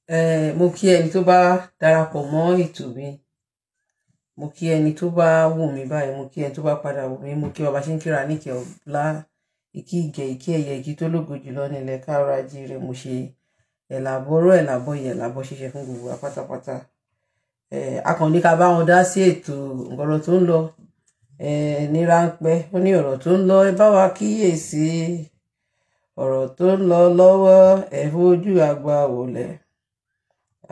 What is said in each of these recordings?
Mo kí ẹni tó bá darapọ̀ mọ́ ètò mi, mo kí ẹni tó bá wò mí báyìí, mo kí ẹni tó bá padà wò mí, mo kí ọba ṣe ń kíra níkẹ́ ọ̀la ìkí ìgẹ̀ ìkí ẹ̀yẹ ìkí tó lógo jùlọ nílẹ̀ káàárọ̀ oòjíire. Mo ṣe ẹ̀làbọ̀rọ̀ ẹ̀làbọ̀yẹ̀ ẹ̀làbọ̀ ṣíṣe fún gbogbo wa pátápátá. Akànní ká bá wọn dá sí ètò ọ̀rọ̀ tó ń lọ ní ráńpẹ́. Ó ní ọ̀rọ̀ tó ń lọ, ẹ bá wa kíyèsí ọ̀rọ̀ tó ń lọ lọ́wọ́, ẹ fojú àgbà wòlẹ̀,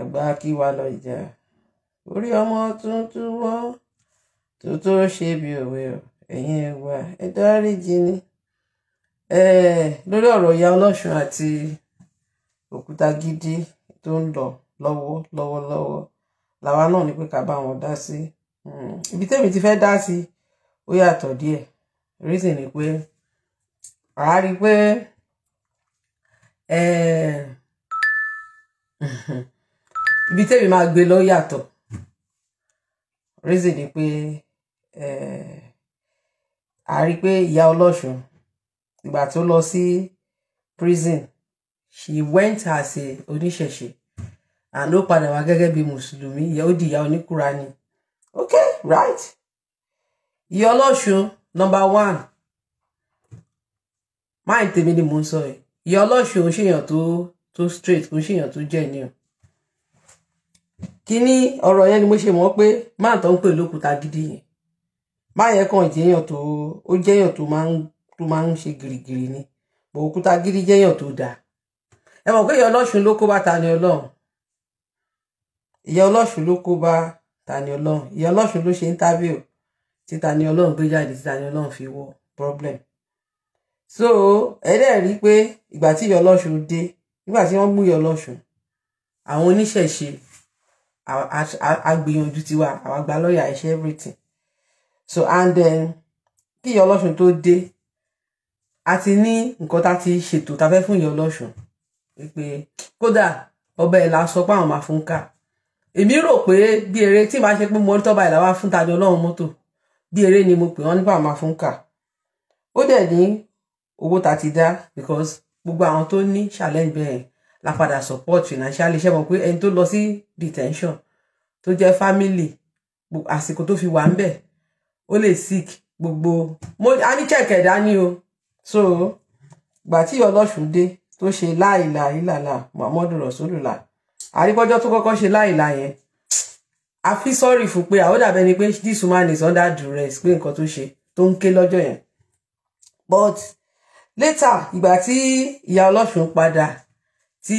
àgbà kí wa lọ ìjà orí ọmọ tuntun wọn tó ṣe bí òwe ẹ̀yin ẹ̀wà ẹ dáríjì ni. Lórí ọ̀rọ̀ Ìyá Ọlọ́ṣun àti Òkútagídí tó ń lọ lọ́wọ́lọ́wọ́ làwa náà ní pé ká bá wọn dá sí. Ibi tẹ́mi ti fẹ́ dá sí ó yàtọ̀ díẹ̀. Reason ni pé a rí pé ibi tẹ́mi máa gbé lọ yàtọ̀. Reason ni pé a rí pé Ìyá Ọlọ́ṣun ìgbà tó lọ sí prison, she went as a oníṣẹ̀ṣe and ó padà wá gẹ́gẹ́ bí mùsùlùmí, ìyá ó di ìyá oníkùránì. Okay, right? Ìyá Ọlọ́ṣun number 1, máa ń tèmi ni mò ń sọ yìí. Ìyá Ọlọ́ṣun ò ń ṣèyàn tó straight, ò ń ṣèyàn tó genuine. Kíní ọ̀rọ̀ yẹn ni mo ṣe mọ̀ pé máa tó ń pè l'Òkútagídí yẹn, máa yẹ kàn jẹ́yàn tó ó jẹ́yàn tó máa ń ṣe gìrìgìrì ni. Bò Òkútagídí jẹ́yàn tó dáa. Ẹ mọ̀ pé Ìyá Ọlọ́ṣun ló kó bá Tani Olohun. Ìyá Ọlọ́ṣun ló kó bá Tani Olohun. Ìyá Ọlọ́ṣun ló ṣe interview tí Tani Olohun gbé jáde tí Tani Olohun fi wọ problem. So ẹ dẹ̀ rí pé ìgbà tí Ìyá Ọlọ́ṣun dé, nígbà tí wọ́n mú Ìyá Ọlọ́ṣun, àwọn oníṣẹ̀ṣe agbìyànjú tiwa, àwọn àgbà lọ́ọ̀yà iṣẹ́ everything. So and then kí Ìyá Ọlọ́ṣun tó dé, a ti ní nǹkan tá ti ṣètò tá fẹ́ fún Ìyá Ọlọ́ṣun wípé kódà ọba ẹ̀ la sọ pé àwọn máa fún ká. Èmi rò pé bí eré tí màá ṣe pé mo rí tọ́ba ẹ̀ làwa fún Tani Olohun mọ́tò, bí eré ni mo pè wọ́n nípa àwọn máa fún ká. Ó dẹ̀ ní owó tá ti dá because gbogbo àwọn tó ní challenge bẹ́ẹ̀ la padà support financially. Ṣe mọ̀ pé ẹni tó lọ sí detention tó jẹ́ family àsìkò tó fi wà ń bẹ̀ ó lè sick gbogbo a ní check ẹ̀dá ní o. So gbà tí Ìyá Ọlọ́ṣun dé tó ṣe láìlà ìlàlà Muhammadu Rasulullah, àríkọjọ́ tó kọ́kọ́ ṣe láìlà yẹn, a fi sorry fún pé àwọn dàbẹ́ ni pé this woman is under duress pé nǹkan tó ṣe tó ń ké lọ́jọ́ yẹn. But later ìgbà tí Ìyá Ọlọ́ṣun padà tí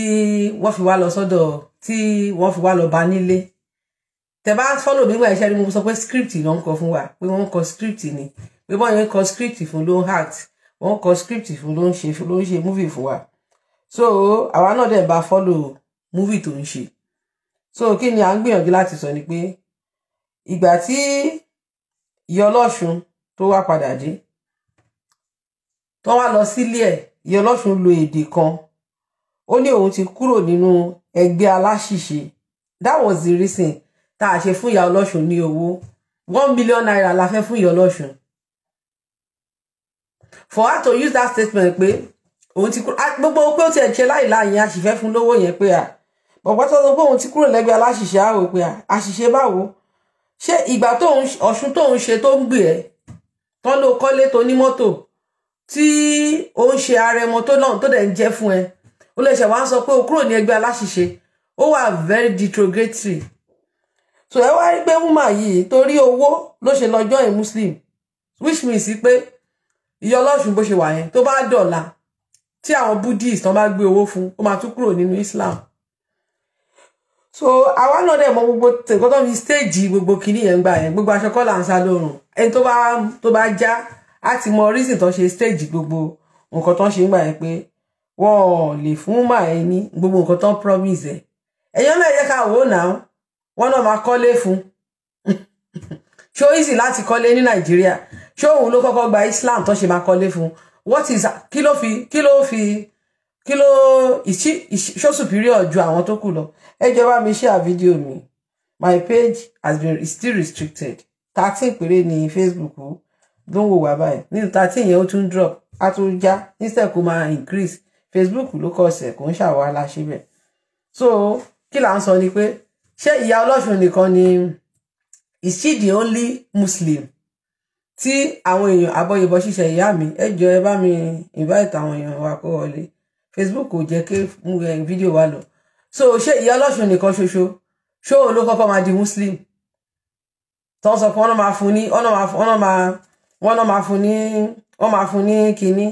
wọ́n fi wá lọ sọ́dọ̀ tí wọ́n fi wá lọ bá nílé, tẹ́ bá follow nígbà iṣẹ́ ni mo sọ pé script ló ń kọ fún wa, pé wọ́n kọ script ni, pé wọ́n yẹn kọ script fún ló ń act, wọ́n kọ script fún ló ń ṣe movie fún wa. So àwa náà dẹ̀ bá follow movie tó ń ṣe. So kí ni à ń gbìyànjú láti sọ ni pé ìgbà tí Ìyá Ọlọ́ṣun tó wá padà dé, tó wá lọ sílé ẹ̀, Ìyá Ọlọ́ṣun lo èdè kan, ó ní òun ti kúrò nínú ẹgbẹ́ aláṣìṣe. That was the reason tá a ṣe fún Ìyá Ọlọ́ṣun ní owó 1 million naira la fẹ́ fún Ìyá Ọlọ́ṣun. For her to use that statement pé òun ti kúrò gbogbo pé ó ti ẹ̀ ṣe láìláà yẹn, a sì fẹ́ fún lówó yẹn pé bọ̀pọ̀ tó sọ pé òun ti kúrò lẹ́gbẹ́ aláṣìṣe á rò pé àṣìṣe báwo. Ṣé ìgbà tó Ọ̀ṣun tó ń ṣe tó ń gbé ẹ̀ tán ló kọ́lé tó ní mọ́tò tí ó ń ṣe arẹmọ tó náà tó dẹ̀ ń jẹ́ fún ẹ, ó lè ṣe wá sọ pé ó kúrò ní ẹgbẹ́ aláṣìṣe, ó wà very derogatory. So ẹ wá rí pé woman yìí torí owó ló ṣe lọ join Muslim, which means pé Ìyá Ọlọ́ṣun bó ṣe wà yẹn tó bá dọ̀la tí àwọn Buddhist tán bá gbé owó fún, ó máa tún kúrò nínú Islam. So àwa náà dẹ̀ mọ gbogbo nǹkan tó fi stage gbogbo kìíní yẹn gbà yẹn, gbogbo aṣọ kọ́ là ń sá lórùn. Ẹni tó bá já á ti mọ reason tó ṣe stage gbogbo nǹkan tó ń ṣe ń gbà yẹn pé wọ́n lè fún mà ẹ ní gbogbo nǹkan tó ń promise ẹ̀. Ẹ̀yàn náà yẹ ká wò ó náà, wọ́n náà máa kọ́lé fún. Ṣó easy láti kọ́lé ní Nàìjíríà? Ṣó òun ló kọ́kọ́ gba Islam tó ṣe máa kọ́lé fún? What is ṣó superior ju àwọn tó kù lọ? Ẹ jọ̀ọ́ bá mi share video mi. My page is still restricted. 13 péré ní Facebook ló ń wò wá báyìí. Nínú 13 yẹn ó tún drop, á tún já, instead kó máa increase. Facebook ló kọ ọ̀sẹ̀ kò ń ṣàwọ́ aláṣẹ bẹ̀. So kí là ń sọ ni pé ṣé ìyá ọlọ́ṣun nìkan ni is she the only Muslim tí àwọn èèyàn Aboyebo ṣiṣẹ́ ìyá mi ẹ jọ̀ọ́ ẹ bá mi invite àwọn èèyàn wa kó wọlé Facebook kò jẹ́ kí fídíò wa lọ so ṣé ìyá ọlọ́ṣun nìkan ṣoṣo ṣó ló kọ́kọ́ máa di Muslim tó ń sọ pé wọ́n máa fún ní kinní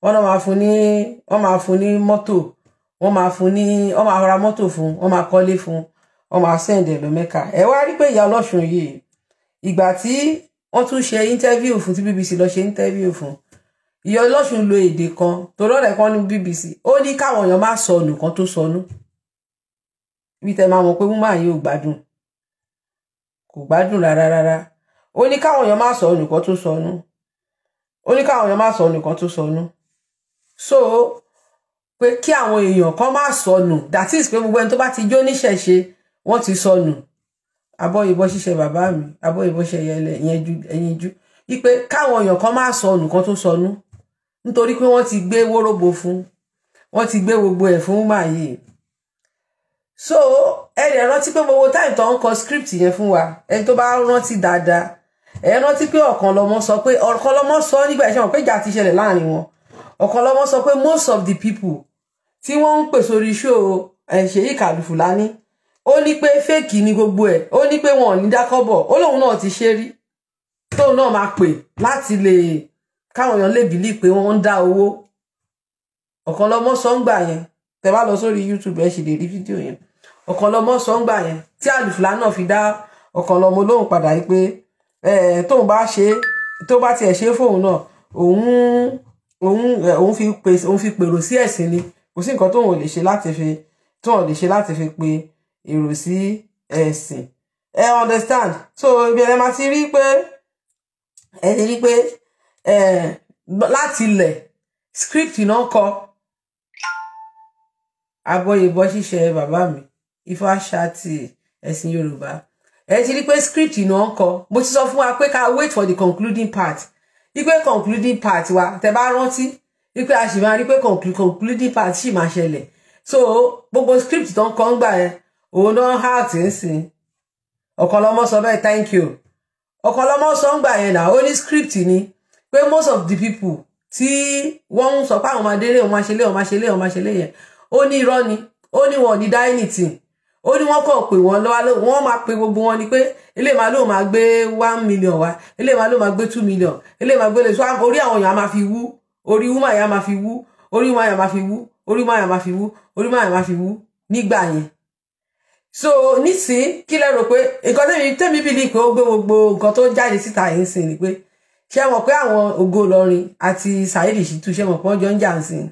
wọ́n máa fún ní mọ́tò wọ́n máa ra mọ́tò fún wọ́n máa kọ́lé fún wọ́n máa sẹ́ǹdẹ̀ lọ Mẹ́kà ẹ wá rí pé ìyá ọlọ́ṣun yìí ìgbà tí wọ́n tún ṣe interview fún tí BBC lọ ṣe interview fún ìyá ọlọ́ṣun lo èdè kan tó lọ́rẹ̀ kan ní BBC ó ní káwọn èèyàn má sọnù kan tó sọnù bí tẹ máa mọ̀ pé woman yìí ò gbádùn kò gbádùn rárá ó ní káwọn èèyàn má sọnù kan tó sọnù ó ní káwọn èèyàn má sọnù kan tó sọnù so pé kí àwọn èèyàn kan má sọnù that is pé gbogbo ẹni tó bá ti jó níṣẹ̀ṣe wọ́n ti sọnù Aboyebo ṣiṣẹ́ bàbá mi Aboyebo ṣe ẹyinjú wípé káwọn èèyàn kan má sọnù kan tó sọnù nítorí pé wọ́n ti gbé wóróbo fún wọ́n ti gbé gbogbo ẹ̀ fún mà yìí so ẹ dẹ̀ rántí pé gbogbo time tó ń kọ script yẹn fún wa ẹni tó bá rántí dáadáa ẹ rántí pé Ọ̀kanlọ́mọ sọ pé Ọ̀kanlọ́mọ sọ nígbà ìṣẹ́ wọn pé ìjà ti ṣẹlẹ̀ láàrin wọn Ọ̀kanlọ́mọ sọ pé most of the people tí wọ́n ń pè sórí show Ṣèyí Kàlùfùlání ó ní pé fake ni gbogbo ẹ̀ ó ní pé wọn ò ní dákọ́bọ̀ ó lóun náà ti ṣe rí tóun náà máa pè láti lè káwọn èèyàn lè bìlí pé wọ́n ń dá owó Ọ̀kanlọ́mọ sọ ń gbà yẹn tẹ́ bá lọ sórí YouTube ẹ sì lè rí fídíò yẹn Ọ̀kanlọ́mọ sọ ń gbà yẹn tí Àlùfùlání náà fi dá Ọ̀kanlọ́mọ lóhùn padà yìí pé tóun bá ṣe tó bá tiẹ̀ ṣe fóun náà òun fi pèrò sí ẹ̀sìn ni kò sí nǹkan tóun ò lè ṣe láti fi pe èrò sí ẹ̀sìn ẹ understand so ibi ẹ máa ti rí pé láti ilẹ̀ script náà kọ Aboyebo ṣiṣẹ́ bàbá mi Ifá Ṣàtì ẹ̀sìn Yorùbá ẹ ti rí pé script náà kọ mo ti sọ fún wa pé ká wait for the concluding part ipe concluding part wa tẹ́ bá rántí ipe a sì máa rí pé concluding part sì máa ṣẹlẹ̀ so gbogbo script tó ń kọ ń gbà yẹn òun náà heart ń sìn Ọ̀kanlọ́mọ sọ bẹ́ẹ̀ thank you Ọ̀kanlọ́mọ sọ ń gbà yẹn náà ó ní script ni pé most of the people tí wọ́n ń sọ pé àwọn ọmọdé lé wọ́n máa ṣe lé yẹn ó ní irọ́ ni ó ní wọn ò ní dá anything ó ní wọ́n kàn pé wọ́n lọ́wọ́ wọ́n máa pe gbogbo wọn ni pé ilé màá lóun máa gbé 1 million wá ilé màá lóun máa gbé 2 million ilé màá gbé lè so orí àwọn èèyàn máa fi wú orí woman yà máa fi wú orí woman yà máa fi wú orí woman yà máa fi wú orí woman yà máa fi wú nígbà yẹn so nísìn kí lẹ rò pé nǹkan tẹ́mi bí ní pé ó gbé gbogbo nǹkan tó jáde síta yìí sìn ni pé ṣé mọ̀ pé àwọn Ògo Ìlọrin àti Saheed Shittu ṣé mọ̀ pé wọ́n jọ ń jà ń sìn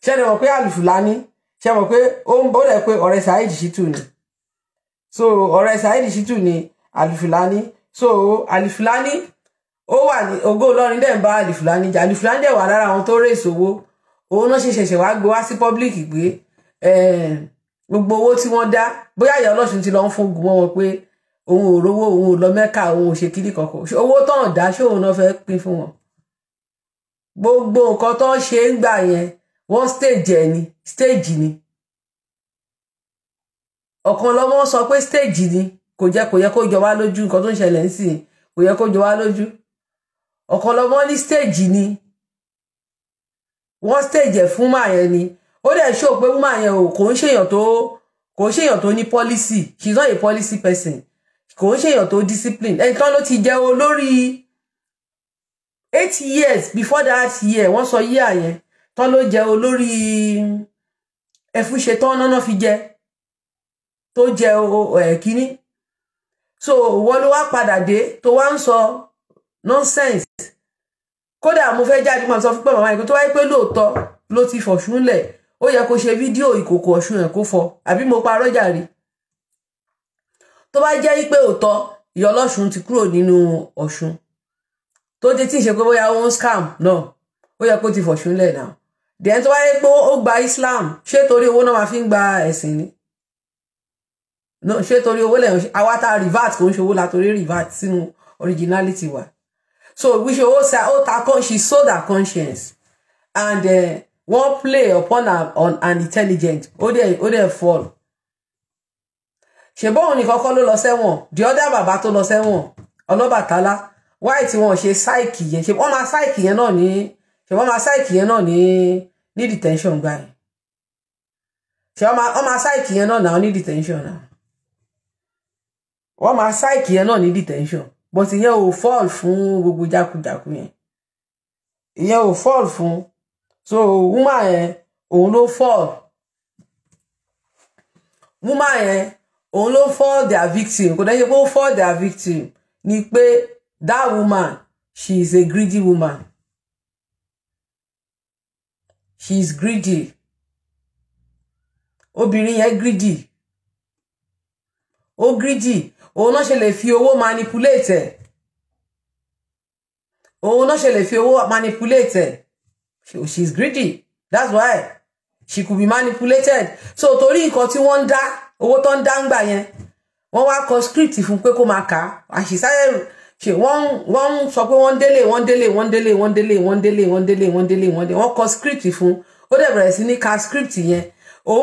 ṣé mọ̀ pé Àlùfùlání ṣé mọ̀ pé ó lẹ̀ pé ọ̀rẹ́ Saheed Shittu ni so ọ̀rẹ́ Saheed Shittu ni Àlùfùlání so Àlùfùlání ó wà ní Ògo Ìlọrin dẹ̀ ń bá Àlùfùlání jà Àlùfùlání dẹ̀ wà lára àwọn tó rèé owó òun náà ṣẹ̀ṣẹ̀ wá gbé wá sí public pé gbogbo owó tí wọ́n dá bóyá ìyá ọlọ́ṣun ti lọ ń fún gun wọn pé òun ò rówó òun ò lọ Mẹ́kà òun ò ṣe kíní kankan owó tán dá ṣóun náà fẹ́ pín fún wọn gbogbo nǹkan tó ń ṣe ń gbà yẹn wọ́n stage ni Ọ̀kanlọ́mọ sọ pé stage ni kò yẹ kó jọ wá lójú nǹkan tó ń ṣẹlẹ̀ ń sìn kò yẹ kó jọ wá lójú Ọ̀kanlọ́mọ ní stage ni wọ́n stage ẹ̀ fún màá yẹn ni ó dẹ̀ show pé woman yẹn kò ń ṣèyàn tó ní policy she's not a policy person kò ń ṣèyàn tó discipline ẹnìkan ló ti jẹ́ olórí 8 years before that year wọ́n sọ year yẹn tán ló jẹ́ olórí ẹfúnṣe tán náà fi jẹ́ tó jẹ́ kínní so wọ́n ló wá padà dé tó wá ń sọ nonsense kódà mo fẹ́ jáde máa sọ fún pé màmá yìí tó wáyé pé lóòótọ́ ló ti fọ̀ṣúnlẹ̀ ó yẹ kó ṣe fídíò ìkòkò ọ̀ṣun ẹ̀ kó fọ àbí mo parọ́ jàre tó bá jẹ́ pé òótọ́ ìyá ọlọ́ṣun ti kúrò nínú ọ̀ṣun tó dé tí ń ṣe pé bóyá ó ń scam náà ó yẹ kó ti fọ̀ṣúnlẹ̀ náà dẹ̀ẹ́n tó wáyé pé ó gba Islam ṣé torí owó náà máa fi ń gba ẹ̀sìn ni ṣé torí owó lẹ́yìn àwa tá revert kò ń ṣe owó la torí revert sínú originality wa so we ṣe owó sa ó ta she sold her conscience and wọ́n play upon her on an intelligent ó dẹ̀ fall ṣe bóun nìkan kọ́ ló lọ sẹ́wọ̀n the other bàbá tó lọ sẹ́wọ̀n Ọlọ́bàtálá why tí wọ́n ṣe sáìkì yẹn ṣe wọ́n máa sáìkì yẹn náà ní detention gbà yẹn ṣe wọ́n máa sáìkì yẹn náà ní detention náà wọ́n máa sáìkì yẹn náà ní detention but ìyẹn ò fall fún gbogbo jákujàku yẹn ìyẹn ò fall fún so woman yẹn òun ló fall woman yẹn òun ló fall their victim kò dẹ́yẹ pé ó fall their victim ni pé that woman she is a greedy woman she is greedy obìnrin yẹn greedy ó greedy òun náà ṣe lè fi owó manipulate ẹ̀ òun náà ṣe lè fi owó manipulate ẹ̀ she is greedy that's why she could be manipulated so torí nǹkan tí wọ́n ń dá owó tó ń dá ń gbà yẹn wọ́n wá kọ script fún pé kó máa kà á àṣìṣàyẹ ṣe wọ́n sọ pé wọ́n délé wọ́n kọ script fún ó dẹ̀ bẹ̀rẹ̀ sí ní ka script yẹn ó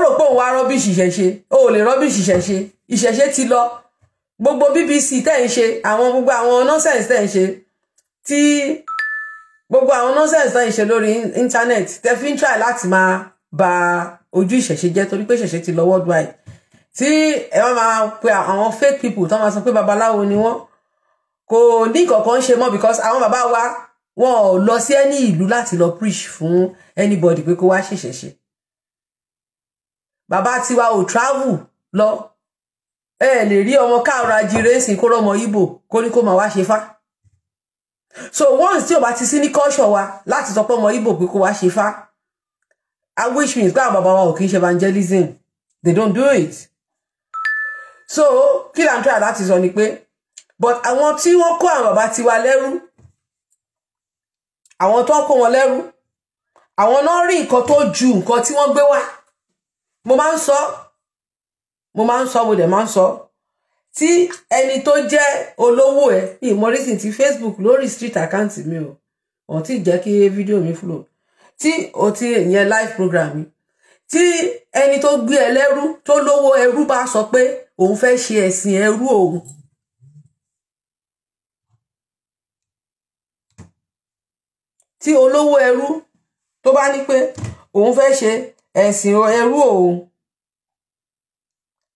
rò pé òun wá rọ́bìṣì ìṣẹ̀ṣe ó lè rọ́bìṣì ìṣẹ̀ṣe ti lọ gbogbo BBC tẹ́ ń ṣe àwọn gbogbo àwọn nonsense tẹ́ ń ṣe tí gbogbo àwọn nonsense tẹ́ ń ṣe lórí internet tẹ́ fi ń try láti máa ba ojú ìṣẹ̀ṣe jẹ́ torí pé ìṣẹ̀ṣe ti lọ worldwide tí ẹ máa pe àwọn fake people tó máa sọ pé babaláwo ni wọ́n kò ní kankan ṣe mọ́ because àwọn bàbá wa wọn ò lọ sí ẹni ìlú láti lọ preach fún anybody pé kó wá ṣèṣẹ̀ṣe bàbá tiwa ò travel lọ lè rí ọmọ káàrọ̀ ajire ń sìn kó rọmọ Ìgbò kó ní kó máa wá ṣe fá so once tí ò bá ti sí ní culture wa láti sọ pé ọmọ Ìgbò pé kó wá ṣe fá which means pé àwọn bàbá wa ò kì í ṣe evangelism they don't do it so kí là ń try láti sọ ni pé but àwọn tí wọ́n kó àwọn bàbá tiwa lẹ́rú àwọn tó kó wọn lẹ́rú àwọn náà rí nǹkan tó ju nǹkan tí wọ́n gbé wá mo máa ń sọ mo dẹ̀ máa ń sọ tí ẹni tó jẹ́ olówó ẹ̀ ìmọ̀rísìn ti Facebook lórí street account mi o wọ́n ti jẹ́ kí fídíò mi flow tí o ti ìyẹn live program mi tí ẹni tó gbé ẹ lẹ́rú tó lówó ẹrú bá sọ pé òun fẹ́ ṣe ẹ̀sìn ẹrú òun tí olówó ẹrú tó bá ní pé òun fẹ́ ṣe ẹ̀sìn ẹrú òun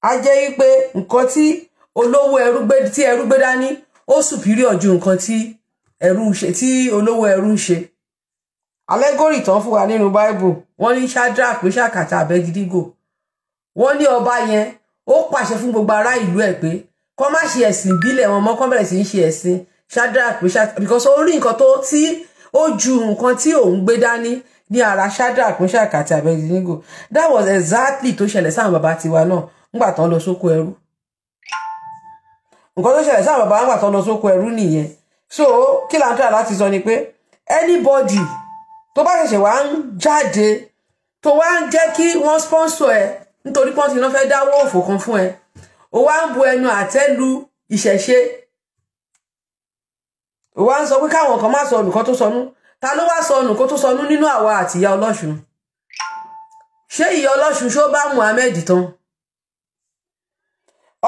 a jẹ́ wípé nǹkan tí olówó ẹrú gbé dání ó superior ju nǹkan tí ẹrú ń ṣe tí olówó ẹrú ń ṣe allegory tán fún wa nínú Bible wọ́n ní Shadrach Meshach àti Abednego wọ́n ní ọba yẹn ó pàṣẹ fún gbogbo ará ìlú ẹ̀ pé kó má ṣe ẹ̀sìn ìbílẹ̀ wọn mọ́ kó bẹ̀rẹ̀ sí í ṣe ẹ̀sìn Shadrach Meshach because ó rí nǹkan tó tí ó ju nǹkan tí òun gbé dání ní ara Shadrach Meshach àti Abednego that was exactly tó ṣẹlẹ̀ sáwọn bàbá tiwa náà nígbà tán lọ sóko ẹrú nǹkan tó ṣẹlẹ̀ sáwọn bàbá nígbà tán lọ sóko ẹrú nìyẹn so kí là ń tà láti sọ ni pé anybody tó bá ṣẹ̀ṣẹ̀ wá ń jáde tó wá ń jẹ́ kí wọ́n sponsor ẹ nítorí pọ́n tí wọ́n fẹ́ dáwọ́ òfò kan fún ẹ ó wá ń bu ẹnu àtẹ́ lu ìṣẹ̀ṣe ó wá ń sọ pé káwọn kan má sọ nǹkan tó sọnù ta ló wá sọ nǹkan tó sọnù nínú àwa àti ìyá Ọlọ́ṣun ṣé ìyá Ọlọ́ṣun ṣó bá Muhammed tán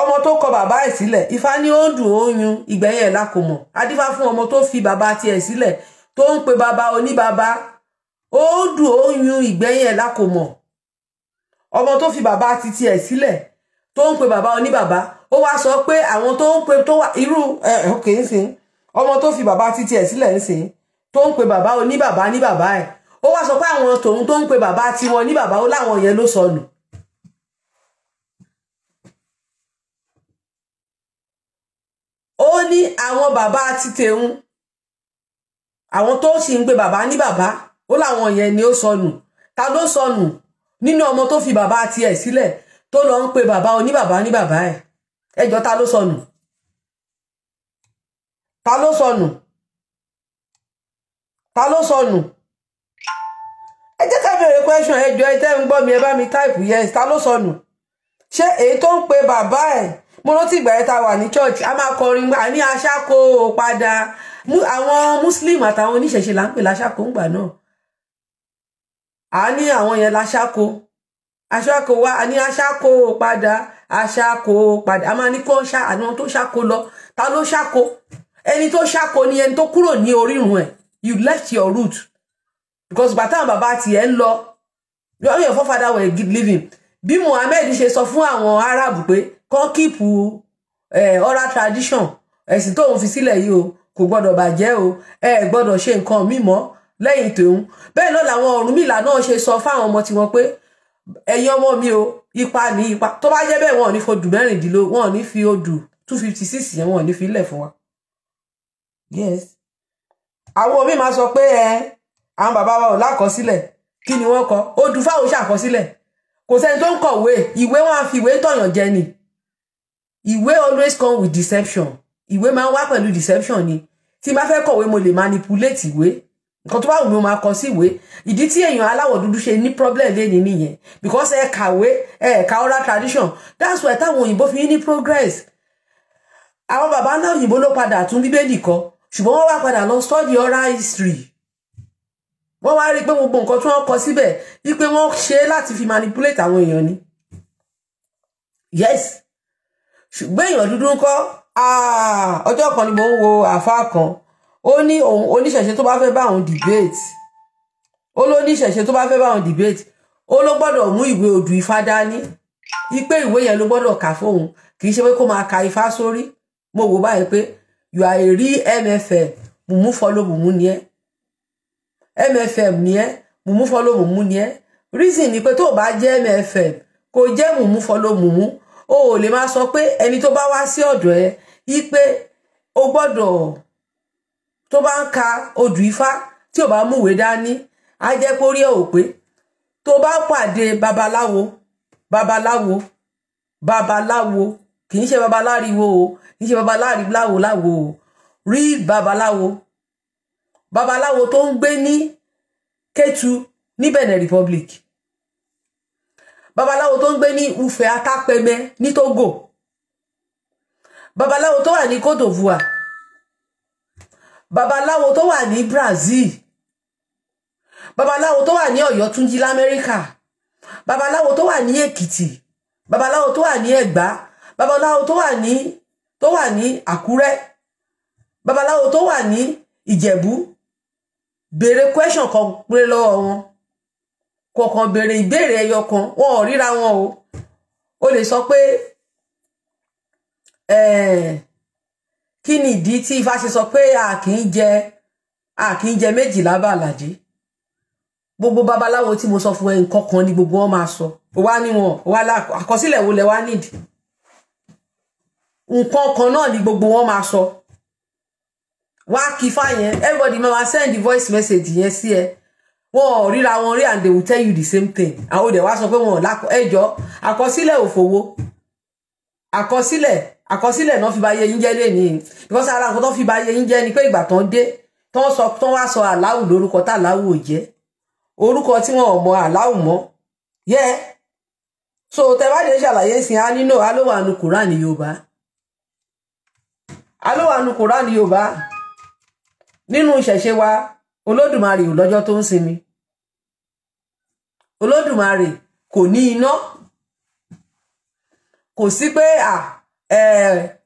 ọmọ tó kọ bàbá ẹ̀ sílẹ̀ Ifá ní ó ń dùn ó ń yun ìgbẹ̀yìn ẹ̀ lákòmọ̀ adífá fún ọmọ tó fi bàbá tiẹ̀ sílẹ̀ tó ń pe bàbá oníbàbá ó ń dùn ó ń yun ìgbẹ̀yìn ẹ̀ lákòmọ̀ ọmọ tó fi bàbá titi ẹ̀ sílẹ̀ tó ń pe bàbá oníbàbá ó wá sọ pé àwọn tó ń pe tó wà irú òkè ń sìn ọmọ tó fi bàbá titi ẹ̀ sílẹ̀ ń sìn tó ń pe bàbá oníbàbá ní bàbá ẹ̀ ó wá sọ pé àwọn tòun tó ń pe bàbá tiwọn ní bàbá ó láwọn yẹn ló sọnù ó ní àwọn bàbá títẹ̀hún àwọn tó sì ń pe bàbá ní bàbá ó láwọn yẹn ni ó sọnù ta ló sọnù nínú ọmọ tó fi bàbá tiẹ̀ sílẹ̀ tó lọ ń pe bàbá oníbàbá ní bàbá ẹ̀ ẹjọ́ ta ló sọnù ta ló sọnù ta ló sọnù ẹ jẹ́ ká bẹ̀rẹ̀ question ẹjọ́ ẹ tẹ́ ń gbọ́ mi ẹ bá mi type yes ta ló sọnù ṣé èyí tó ń pe bàbá ẹ̀ mo rántí ìgbà yẹn tá wà ní church a máa kọrin gbà ní aṣáko padà àwọn muslim àtàwọn oníṣẹ̀ṣe là ń pè láṣáko ńgbà náà a ní àwọn yẹn láṣáko aṣáko wá a ní aṣáko padà aṣáko padà a máa ní kó ṣá àwọn tó ṣáko lọ ta ló ṣáko ẹni tó ṣáko ni ẹni tó kúrò ní orírun ẹ̀ you left your root because bàtà bàbá tiẹ̀ ń lọ your forefather were living bí Muhammad ṣe sọ fún àwọn Arab pé kàn keep oral tradition ẹ̀sìn tóun fi sílẹ̀ yìí o kò gbọ́dọ̀ bàjẹ́ o gbọ́dọ̀ ṣe nǹkan mímọ́ lẹ́yìn tòun bẹ́ẹ̀ náà làwọn Ọ̀rúnmìlà náà ṣe sọ fáwọn ọmọ tiwọn pé ẹ̀yin ọmọ mi o ipa ní ipa tó bá jẹ́ bẹ́ẹ̀ wọn ò ní fodù mẹ́rìndínlógún wọn ò ní fi odù 256 yẹn wọn ò ní fi ilẹ̀ fún wa. Yes àwọn omi máa sọ pé àwọn bàbá wa ò lákọsílẹ̀ kí ni wọ́n kọ odù fáwọn ṣàkọsílẹ̀ kò sẹ́ni tó ń kọ̀wé ìwé wọn á fi ìwé tọ̀yàn jẹ ni ìwé always come with deception ìwé máa ń wá pẹ̀lú deception ni tí n bá fẹ́ kọ̀wé mo lè manipulate ìwé nǹkan tó bá wù mí mo máa kọ sí ìwé ìdí tí èèyàn aláwọ̀ dúdú ṣe ní problem lé ní nìyẹn because ẹ kàwé ẹ ka oral tradition that's why táwọn òyìnbó fi ní progress àwọn bàbá náà òyìnbó ló padà tún bíbélì kọ ṣùgbọ́n wọ́n wá padà lọ study oral history wọ́n wá rí pé gbogbo nǹkan tí wọ́n kọ síbẹ̀ wípé wọ́n ṣe láti fi manipulate àwọn èèyàn ni yes ṣùgbọ́n èèyàn dúdú ń kọ́ ọjọ́ kan ni mo ń wo àfáà kan ó ní òun oníṣẹ̀ṣe tó bá fẹ́ bá òun debate ó ló níṣẹ̀ṣe tó bá fẹ́ bá òun debate ó ló gbọ́dọ̀ mú ìwé odù ifá dání ipe ìwé yẹn ló gbọ́dọ̀ kà fóun kì í ṣe pé kó máa ka ifá sórí mo wò báyìí pé you are a real MFM mùmú follow mùmú ni ẹ́ MFM ni ẹ́ mùmú follow mùmú ni ẹ́ reason ni pé tó bá jẹ́ MFM kò jẹ́ mùmú follow mùmú o ò lè máa sọ pé ẹni tó bá wá sí ọ̀dọ̀ ẹ ipe o gbọ́dọ̀ tó bá ń ka odù ifá tí ò bá múwé dání á jẹ́ kó rí ẹ̀ ò pé tó bá pàdé babaláwo kì í ṣe babaláriwo o kì í ṣe babaláriwo láwo o rí babaláwo tó ń gbé ní Kétu ní Benin Republic babaláwo tó ń gbé ní Ufẹ Atápẹmẹ ní Togo babaláwo tó wà ní Côte d'Ivoire babaláwo tó wà ní Brazil babaláwo tó wà ní Ọ̀yọ́túnjí l'Amẹ́ríkà babaláwo tó wà ní Èkìtì babaláwo tó wà ní Ẹ̀gbá babaláwo tó wà ní Àkúrẹ́ babaláwo tó wà ní Ìjẹ̀bú béèrè question kan pé lọ́wọ́ wọn kọ̀ọ̀kan béèrè ìbéèrè ẹyọ kan wọn ò ríra wọn o lè sọ pé kí ni ìdí tí Ifá ṣe sọ pé a kì í jẹ méjìlá bàlàjì gbogbo babaláwo tí mo sọ fún ẹ nǹkan kan ni gbogbo wọn máa sọ wá ní wọn wá àkọsílẹ̀ wo lẹ wá nídìí nǹkan kan náà ni gbogbo wọn máa sọ wá kí Ifá yẹn everybody máa send the voice message yẹn sí ẹ wọn ò ríra wọn rí and they will tell you the same thing àwọn òde wá sọ pé wọn ò lákọ ẹjọ́ àkọsílẹ̀ òfòwò àkọsílẹ̀ náà fi bá yé yín jẹ́ lẹ́ni because ara nǹkan tó fi bá yé yín jẹ́ ni pé ìgbà tán dé tán wá sọ Àláù lórúkọ tá Àláù ò jẹ́ orúkọ tí wọn ò mọ Àláù mọ́ so tẹ bá dé ṣàlàyé sí a nínú alówàánu Kùránì Yorùbá nínú ìṣẹ̀ṣe wa Olódùmarè ò lọ́jọ́ tó ń sinmi Olódùmarè kò ní iná kò sí pé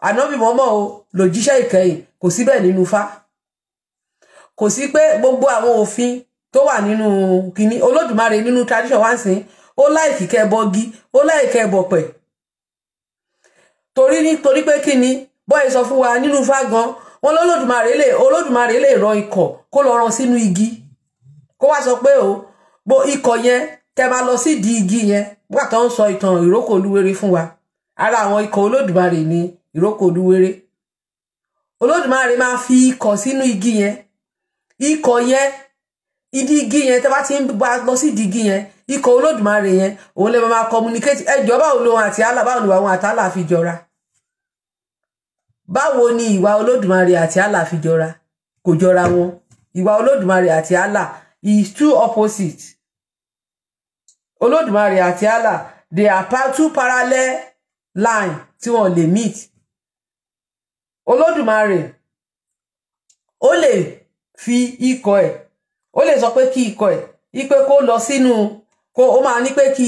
ànábì mọ́mọ́ o lòjíṣẹ́ ìkẹyìn kò sí bẹ́ẹ̀ nínú Ifá kò sí pé gbogbo àwọn òfin tó wà nínú kíní Olódùmarè nínú tradition wá sí ó láìkì kẹbọgi ó láìkì kẹbọpẹ̀ torí pé kíni bọ́ọ̀ sọ fún wa nínú Ifá gan wọn Olódùmarè lè rọ ikọ̀ kó lọ rán sínú igi kó wá sọ pé bó ikọ̀ yẹn tẹ bá lọ sí di igi yẹn wà tó ń sọ ìtàn ìrókò olúwere fún wa ara àwọn ikọ̀ Olódùmarè ní ìrókò olúwere Olódùmarè máa fi ikọ̀ sínú igi yẹn ikọ̀ yẹn ìdí igi yẹn tẹ bá ti ń lọ sí ìdí igi yẹn ikọ̀ Olódùmarè yẹn òun lè máa communicate ẹjọ́ báwo lòun àti Allah báwo ni àwọn àtàlà fi jọra báwo ni ìwà Olódùmarè àti Allah fi jọra kò jọra wọn ìwà Olódùmarè àti Allah is two opposite Olódùmarè àti Allah they are two parallel line tí wọ́n lè meet Olódùmarè ó lè fi ikọ̀ ẹ̀ ó lè sọ pé kí ikọ̀ ẹ̀ ipe kó kó ó máa ní pé kí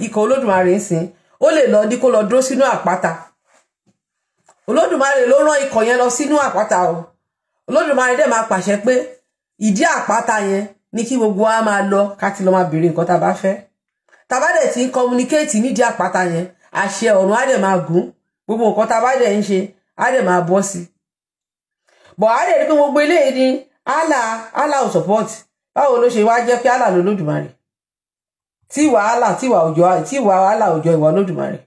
ikọ̀ Olódùmarè ń sìn ó lè lọ ní kó lọ dúró sínú àpáta. Olódùmarè ló rán ikọ̀ yẹn lọ sínú àpáta o. Olódùmarè dẹ̀ máa pàṣẹ pé ìdí àpáta yẹn ní kí gbogbo wa máa lọ ká ti lọ máa béèrè nǹkan tá bá fẹ́. Tá bá dẹ̀ ti ń communicate nídìí àpáta yẹn àṣẹ ọ̀run á dẹ̀ máa gùn, gbogbo nǹkan tá bá dẹ̀ ń ṣe á dẹ̀ máa bọ́ sí. Bọ̀ á dẹ̀ rí pé gbogbo eléyìí ni Allah ò support. Báwo ló ṣe wá jẹ́ pé Allah ló Olódùmarè tí wàhálà òjò ìwà Olódùmarè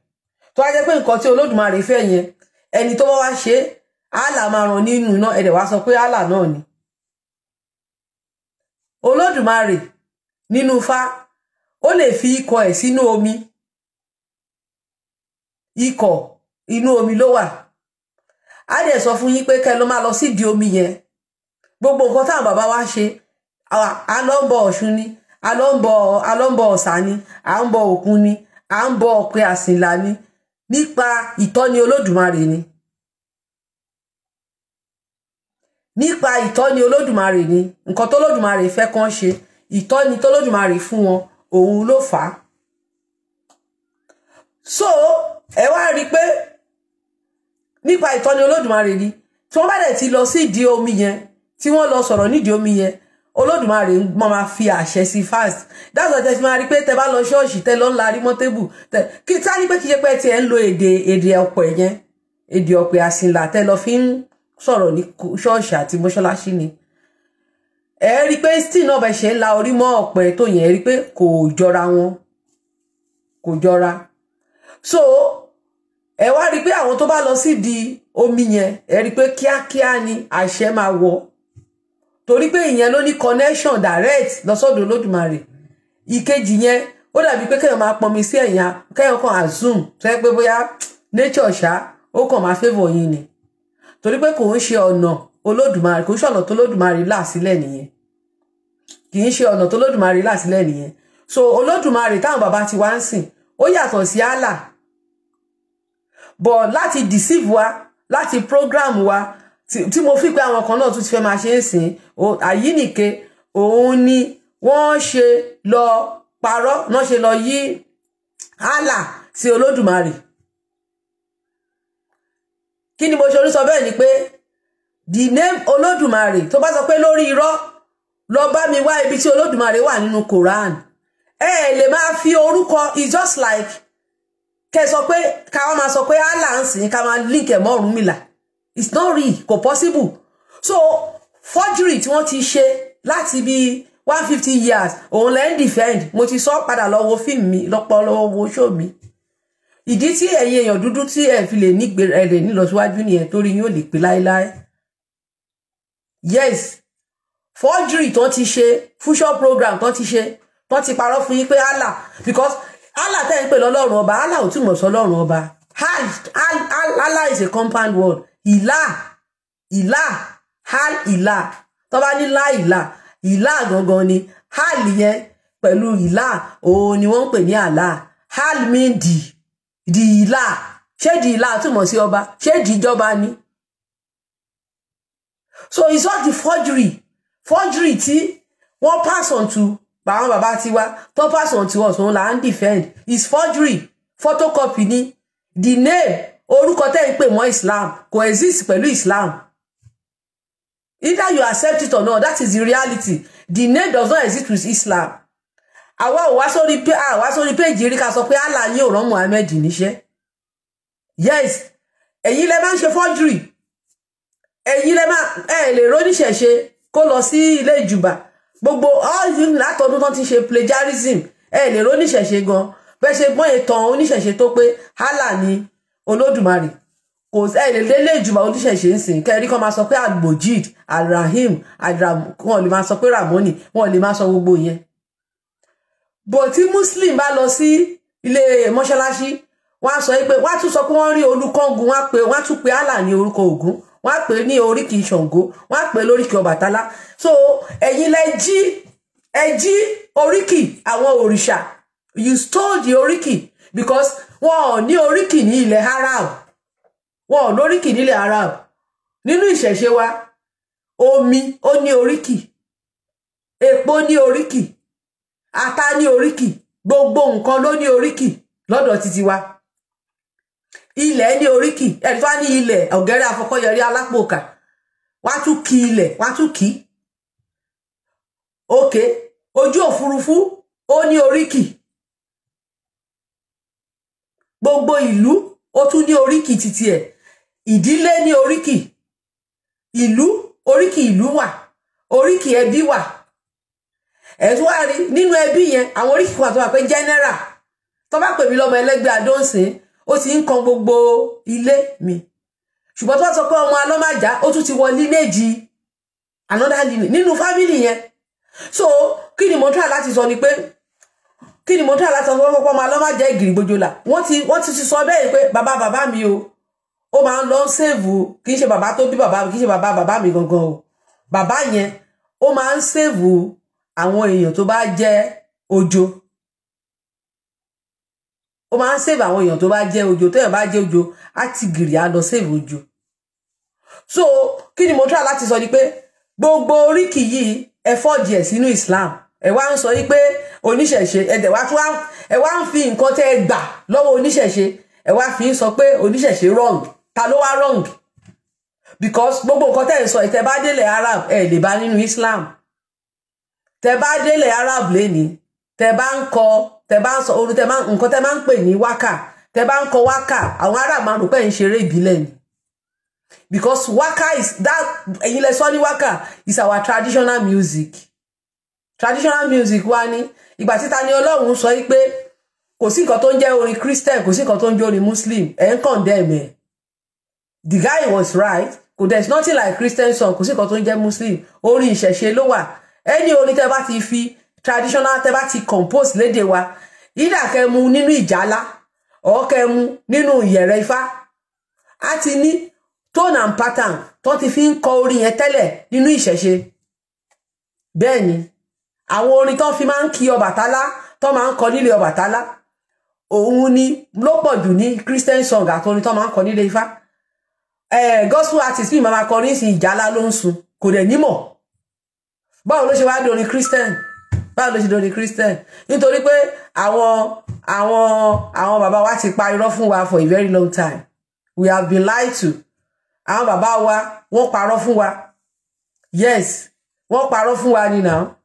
tó wá jẹ́ pé nǹkan tí Olódùmarè fẹ́ yẹn ẹni tó bá wá ṣe Allah máa ràn nínú iná ẹ̀dẹ̀ wá sọ pé Allah náà ni. Olódùmarè nínú Ifá ó lè fi ikọ̀ ẹ̀ sínú omi, ikọ̀ inú omi ló wà. Á dẹ̀ sọ fún yín pé kẹ́ lọ máa lọ sídìí omi yẹn. Gbogbo nǹkan táwọn bàbá wa ṣe a lọ ń bọ Ọ̀ṣun ni, a lọ ń bọ Ọ̀ṣà ni, à ń bọ Òkun ni, à ń bọ Ọ̀pẹ Àsìnlá ni, nípa ìtọ́ni Olódùmarè ni. Nípa ìtọ́ni Olódùmarè ni, nǹkan tó Olódùmarè fẹ́ kàn ṣe, ìtọ́ni tó Olódùmarè fún wọn òun ló fà á. So ẹ wá rí pé nípa ìtọ́ni Olódùmarè ni tí wọ́n bá dẹ̀ ti lọ sí ìdí omi yẹn tí wọ́n lọ sọ̀rọ̀ nídìí omi yẹn Olódùmarè máa fi àṣẹ sí fast. That's why tẹ́ fi máa rí pé tẹ́ bá lọ ṣọ́ọ̀ṣì tẹ́ lọ ń larí mọ́ tébù kí tá ní pé kí ṣe pé tí ẹ ń lo èdè ọ̀pẹ yẹn, èdè Ọ̀pẹ Àsìnlá tẹ́ lọ fi ń sọ̀rọ̀ ní ṣọ́ọ̀ṣì àti mọ́ṣáláṣí ni. Ẹ rí pé still náà bẹ̀ ṣe ń la orí mọ́ ọ̀pẹ tó yẹn rí pé kò jọra wọn, kò jọra. So ẹ wá rí pé àwọn tó bá lọ sídìí omi yẹn ẹ rí pé kíákíá ni àṣẹ máa wọ, torí pé ìyẹn ló ní connection direct lọ́sọ̀dọ̀ Olódùmarè. Ìkejì yẹn ó dàbí pé kéèyàn máa pọnmi sí ẹ̀yìn kéèyàn kan assume tó yẹ pé bóyá nature ṣá ó kàn máa favour yín ni, torí pé kò ń ṣe ọ̀nà Olódùmarè, kò ń ṣe ọ̀nà tó Olódùmarè là sílẹ̀ nìyẹn, kì í ṣe ọ̀nà tó Olódùmarè là sílẹ̀ nìyẹn. So Olódùmarè táwọn bàbá ti wá ń sìn ó yàtọ̀ sí Allah, but láti deceive wa, láti program wa tí mo fi pé àwọn kan náà tún ti fẹ́ máa ṣe ń sìn àyínìke òun ni wọ́n ṣe lọ parọ́, náà ṣe lọ yí Allah sí Olódùmarè. Kí ni mo ṣe orí sọ bẹ́ẹ̀ ni pé the name Olódùmarè tó bá sọ pé lórí irọ́ lọ bá mi wá ibi tí Olódùmarè wà nínú Quran, ẹ lè máa fi orúkọ, it's just like kẹ́ sọ pé káwọn máa sọ pé Allah ń sìn ká máa link ẹ̀ mọ́ Ọ̀rúnmìlà. It's not real, kò possible. So forgery tí wọ́n ti ṣe láti bí 150 years òun lẹ́ ń defend. Mo ti sọ padà lọ wo fíìmù mi lọ́pọ̀ wo show mi. Ìdí tí ẹ̀yin èèyàn dúdú tí ẹ fi lè nílọsíwájú nìyẹn torí yín ò lè pé láéláé. Yes, forgery tó ti ṣe, fusion program tó ti ṣe, tó ti parọ́ fún yín pé Allah, because Allah tẹ́ ń pè lọ́lọ́run ọba, Allah ò túmọ̀ sọ lọ́run ọba. Allah is a compound word. Ìlà tó bá ní ìlà gangan ni hal yẹn pẹ̀lú ìlà òun ni wọ́n ń pè ní Allah. Hal mean di ìlà. Ṣé di ìlà túmọ̀ sí ọba? Ṣé di ìjọba ni? So it's not the forgery tí wọ́n pass on to bàwọn bàbá tiwa tó pass on to us òun là ń defend. It's forgery, photocopy ni. The name orúkọ tẹ́ ń pè mọ́ Islam kò exist pẹ̀lú Islam. Either you accept it or not, that is the reality. The name does not exist with Islam. Àwa ò wá sórí péjì rí ká sọ pé Allah ní ò rán Muhammad níṣẹ́. Yes, ẹ̀yin lẹ máa ń ṣe forgery. Ẹ̀yin lẹ máa lè róníṣẹ̀ṣe kó lọ sí ilé ìjùbà. Gbogbo all you látọdún tán ti ṣe plagiarism. Lè róníṣẹ̀ṣe gan. Bẹ́ẹ̀ ṣe gbọ́n ìtàn oníṣẹ̀ṣe tó pé Allah ní Olódùmarè. Kò lè lélẹ̀ ìjùbà oníṣẹ̀ṣe ń sìn kẹ́rí kan máa sọ pé Al-Mojid, Al-Rahim, wọn lè máa sọ pé Ramoni, wọn lè máa sọ gbogbo yẹn. Bó tí Muslim bá lọ sí ilé mọ́ṣáláṣí wọ́n á sọ pé wọ́n á tún sọ pé wọ́n rí Olúkọ́gun, wọ́n á tún pe Allah ní orúkọ Ògún, wọ́n á pè ní oríkì Ṣàngó, wọ́n á pè lóríkì Ọbàtálá. So ẹ̀yin lẹ jí oríkì àwọn òrìṣà. You stole the oríkì because wọn ò ní oríkì ní ilẹ̀ Arab. Wọn ò lóríkì nílẹ̀ Arab. Nínú ìṣẹ̀ṣe wa omi ó ní oríkì, epo ní oríkì, ata ní oríkì, gbogbo nǹkan ló ní oríkì lọ́dọ̀ títí wa. Ilẹ̀ ní oríkì, ẹni tó wá ní ilẹ̀ ọ̀gẹ́rẹ́ afọkọ́yẹrí alápòkà, wá tún kí ilẹ̀, wá tún kí. Okay, ojú òfurufú ó ní oríkì. Gbogbo ìlú ó tún ní oríkì títí ẹ̀. Ìdílé ní oríkì. Ìlú, oríkì ìlú wà. Oríkì ẹbí wà. Ẹ̀tún wá rí nínú ẹbí yẹn, àwọn oríkì kan tó wà pé general. Tó bá pè mí lọ́mọ ẹlẹ́gbẹ́ Adóǹsìn, ó ti ń kan gbogbo ilé mi. Ṣùgbọ́n tó bá sọ pé ọmọ Alọ́májà, ó tún ti wọ lineage another lineage nínú family yẹn. So, kí ni mo try láti sọ ni pé, kí ni mo try láti sọ pé ọmọ Alọ́májà Ìgìrìgbòjòlà. Wọ́n ti sọ bẹ́ẹ̀ pé bàbá mi o, ó máa ń lọ save, kì í ṣe bàbá tó bí bàbá mi, kì í ṣe bàbá mi gangan o. Bàbá yẹn, ó máa ń save àwọn èèyàn tó bá jẹ́ ojo. Ó máa ń save àwọn èèyàn tó bá jẹ́ ojo, tó yàn bá jẹ́ ojo, á ti gìrì á lọ save ojo. So, kí ni mo try láti sọ ni pé, gbogbo oríkì yìí ẹ fọ́ọ̀jì ẹ̀ sínú Islam. Ẹ wá ń sọ yí pé oníṣẹ̀ṣe, ẹ wá ń fi nǹkan tẹ́ ẹ gbà lọ́wọ́ oníṣẹ̀ṣe, ẹ wá fi ń sọ pé oníṣẹ̀ṣe wrong. Ta ló wá wrong? Because gbogbo nǹkan tẹ́ ẹ sọ, tẹ́ bá délẹ̀ Arab, ẹ lè bá nínú Islam. Tẹ́ bá délẹ̀ Arab lẹ́ni, tẹ́ bá ń sọ orí, nǹkan tẹ́ máa ń pè ní wákà, tẹ́ bá ń kọ wákà, àwọn Arab máa rò pé ń ṣeré ìbílẹ̀ ni. Because waka is that, ẹ̀yin lẹ sọ ní waka is our traditional music. Traditional music wa ni ìgbà tí Tani Olohun sọ pé kò sí nǹkan tó ń jẹ́ orin Christian, kò sí nǹkan tó ń jẹ́ orin Muslim, ẹ̀ ń condemn ẹ̀. The guy was right. There's nothing like Christian song, kò sí nǹkan tó ń jẹ́ Muslim. Orin ìṣẹ̀ṣe ló wà. Ẹni orin tẹ́ bá ti fi traditional, tẹ́ bá ti compose lédè wa, either kẹ́ mú nínú ìjálá or kẹ́ mú nínú ìyẹ̀rẹ̀ Ifá. A ti ní tone and pattern tó ti fi ń kọ orin yẹn tẹ́lẹ̀ nínú ìṣẹ̀ṣe. Bẹ́ẹ̀ ni àwọn orin tó fi máa ń kí Ọbàtálá, tó máa ń kọ nílé Ọbàtálá, òun ni ló pọ̀ jù ní Christian song àti orin tó máa ń kọ nílé Ifá. Gospel artist mi máa kọrin sí ìjálá ló ń sun, kò dẹ̀ nímọ̀. Báwo ló ṣe wá di orin Christian? Báwo ló ṣe di orin Christian? Nítorí pé àwọn bàbá wa ti pa irọ́ fún wa for a very long time. We have been lied to. Àwọn bàbá wa wọ́n parọ́ fún wa. Yes, wọ́n parọ́ fún wa ni now.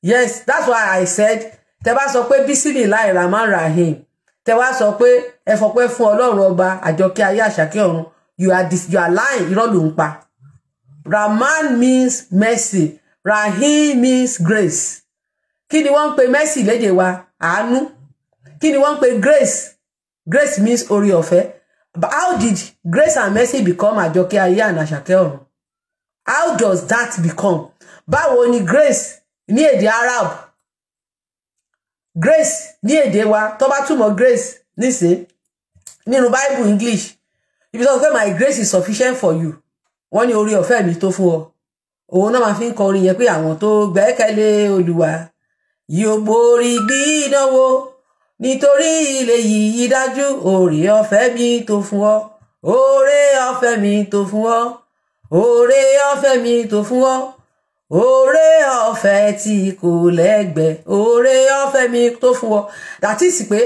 Yes, that's why I said, tẹ́ bá sọ pé Bismillahir Rahmanir Rahim, tẹ́ wá sọ pé ẹ fọpẹ́ fún Ọlọ́run ọba àjọkẹ́ ayé àṣàkẹ́ ọ̀run, you are lying, irọ́ ló ń pa. Rahman means mercy, Rahim means grace. Kí ni wọ́n ń pè mercy lédè wa? Àánú. Kí ni wọ́n ń pè grace? Grace means orí ọ̀fẹ́. But how did grace and mercy become àjọkẹ́ ayé and àṣàkẹ́ ọ̀run? How does that become? Báwo ni grace ní èdè Arab? Grace ní èdè wa, tó bá túmọ̀ grace nísìn nínú Bible English. Ibi tó sọ pé my grace is sufficient for you. Wọ́n ní orí ọ̀fẹ́ mi tó fún ọ. Òun náà máa fi ń kọ orin yẹn pé àwọn tó gbẹ́kẹ̀lé Olúwa yóò borí gbídánwò. Nítorí ilé yìí dájú, oore ọ̀fẹ́ mi tó fún ọ, oore ọ̀fẹ́ mi tó fún ọ, oore ọ̀fẹ́ mi tó fún ọ, oore ọ̀fẹ́ tí kò lẹ́gbẹ́, oore ọ̀fẹ́ mi tó fún ọ. That is pé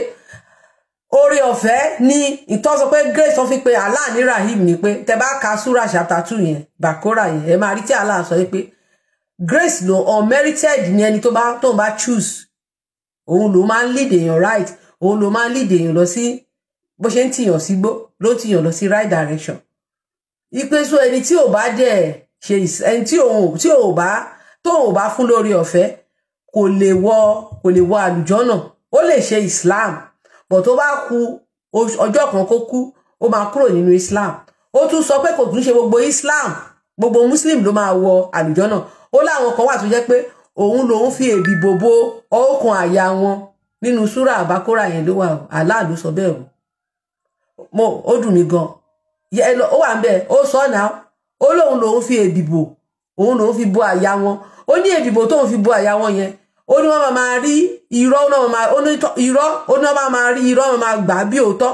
oore ọ̀fẹ́ ni ìtọ́sọ pé grace tó fi pé Allah ní Rahim ni pé tẹ́ bá ka Surah chapter 2 yẹn, Bakora yẹn, ẹ máa rí tí Allah sọ pé grace no unmerited ni ẹni tó bá choose. Òun ló máa ń lead èèyàn right, òun ló máa ń lead èèyàn lọ sí bó ṣe ń tìyàn sí gbó ló tìyàn lọ sí right direction. Ipe so ẹni tí ò bá dẹ̀ ṣe ẹni tí ò bá fún lórí ọ̀fẹ́ kò lè wọ àlùjọ́nà. Ó lè ṣe Islam, but tó bá kú ọjọ́ kan kó kú, ó máa kúrò nínú Islam. Ó tún sọ pé kò tún ṣe gbogbo Islam, gbogbo Muslim ló máa wọ àlùjọ́nà. Ó láwọn kan wà tó jẹ́ pé òun lòun fi èbì bòbò ọkàn àyà wọn nínú súrà àbákórà yẹn ló wà o. Allah ló sọ bẹ́ẹ̀ o. Ó dùn mí gan. Ó wà ń bẹ̀, ó sọ náà. Ó lòun lòun fi èbì bò, òun lòun fi bò àyà wọn. Ó ní èbì bò tóun fi bò àyà wọn yẹn. Ó ní wọ́n máa rí irọ́, ó ní wọ́n máa rí irọ́, wọ́n máa gbà bí òótọ́.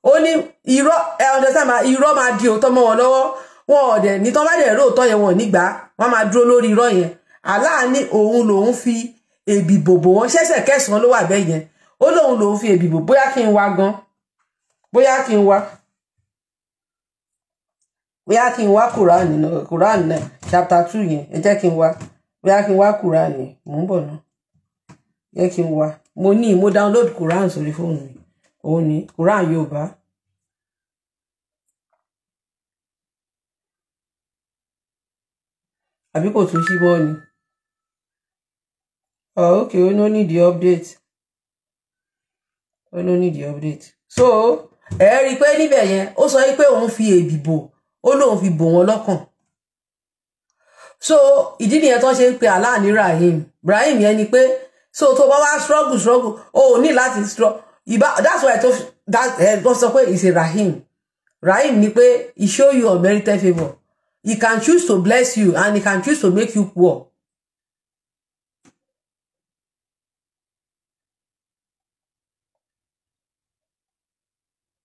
Ó ní irọ́, understand ma, irọ́ máa di òótọ́ mọ́ wọn lọ́wọ́. Wọn ọ̀dẹ̀ ní tán bá dẹ̀ rí òótọ́ yẹn wọn nígbà, wọ́n máa dúró lórí irọ́ yẹn. Allah ní òun lòun fi èbìbò bò wọ́n ṣẹ̀ṣẹ̀ kẹsàn-án ló wà bẹ́ẹ̀ yẹn ó lóun lòun fi èbìbò bóyá kí n wá gan bóyá kí n wá Quran náà chapter 2 yẹn ẹ jẹ́ kí n wá bóyá kí n wá Quran yẹn mò ń bọ̀ náà jẹ́ kí n wá mo download Quran sórí fóònù mi òun ni Quran Yorùbá. Àbí kò tún ṣí mọ́ ni okay ó no need the update so ẹ rí i pé níbẹ̀ yẹn ó sọ pé òun fi èbìbò ó lóun fi bò wọ́n lọ́kàn so ìdí nìyẹn tó ṣe ń pe Allah ní Rahim yẹn ni pé so tó bá wá struggle ó ní láti struggle that's why tó sọ pé it's a Rahim ni pé he show you unmerited favour. He can choose to bless you and he can choose to make you poor.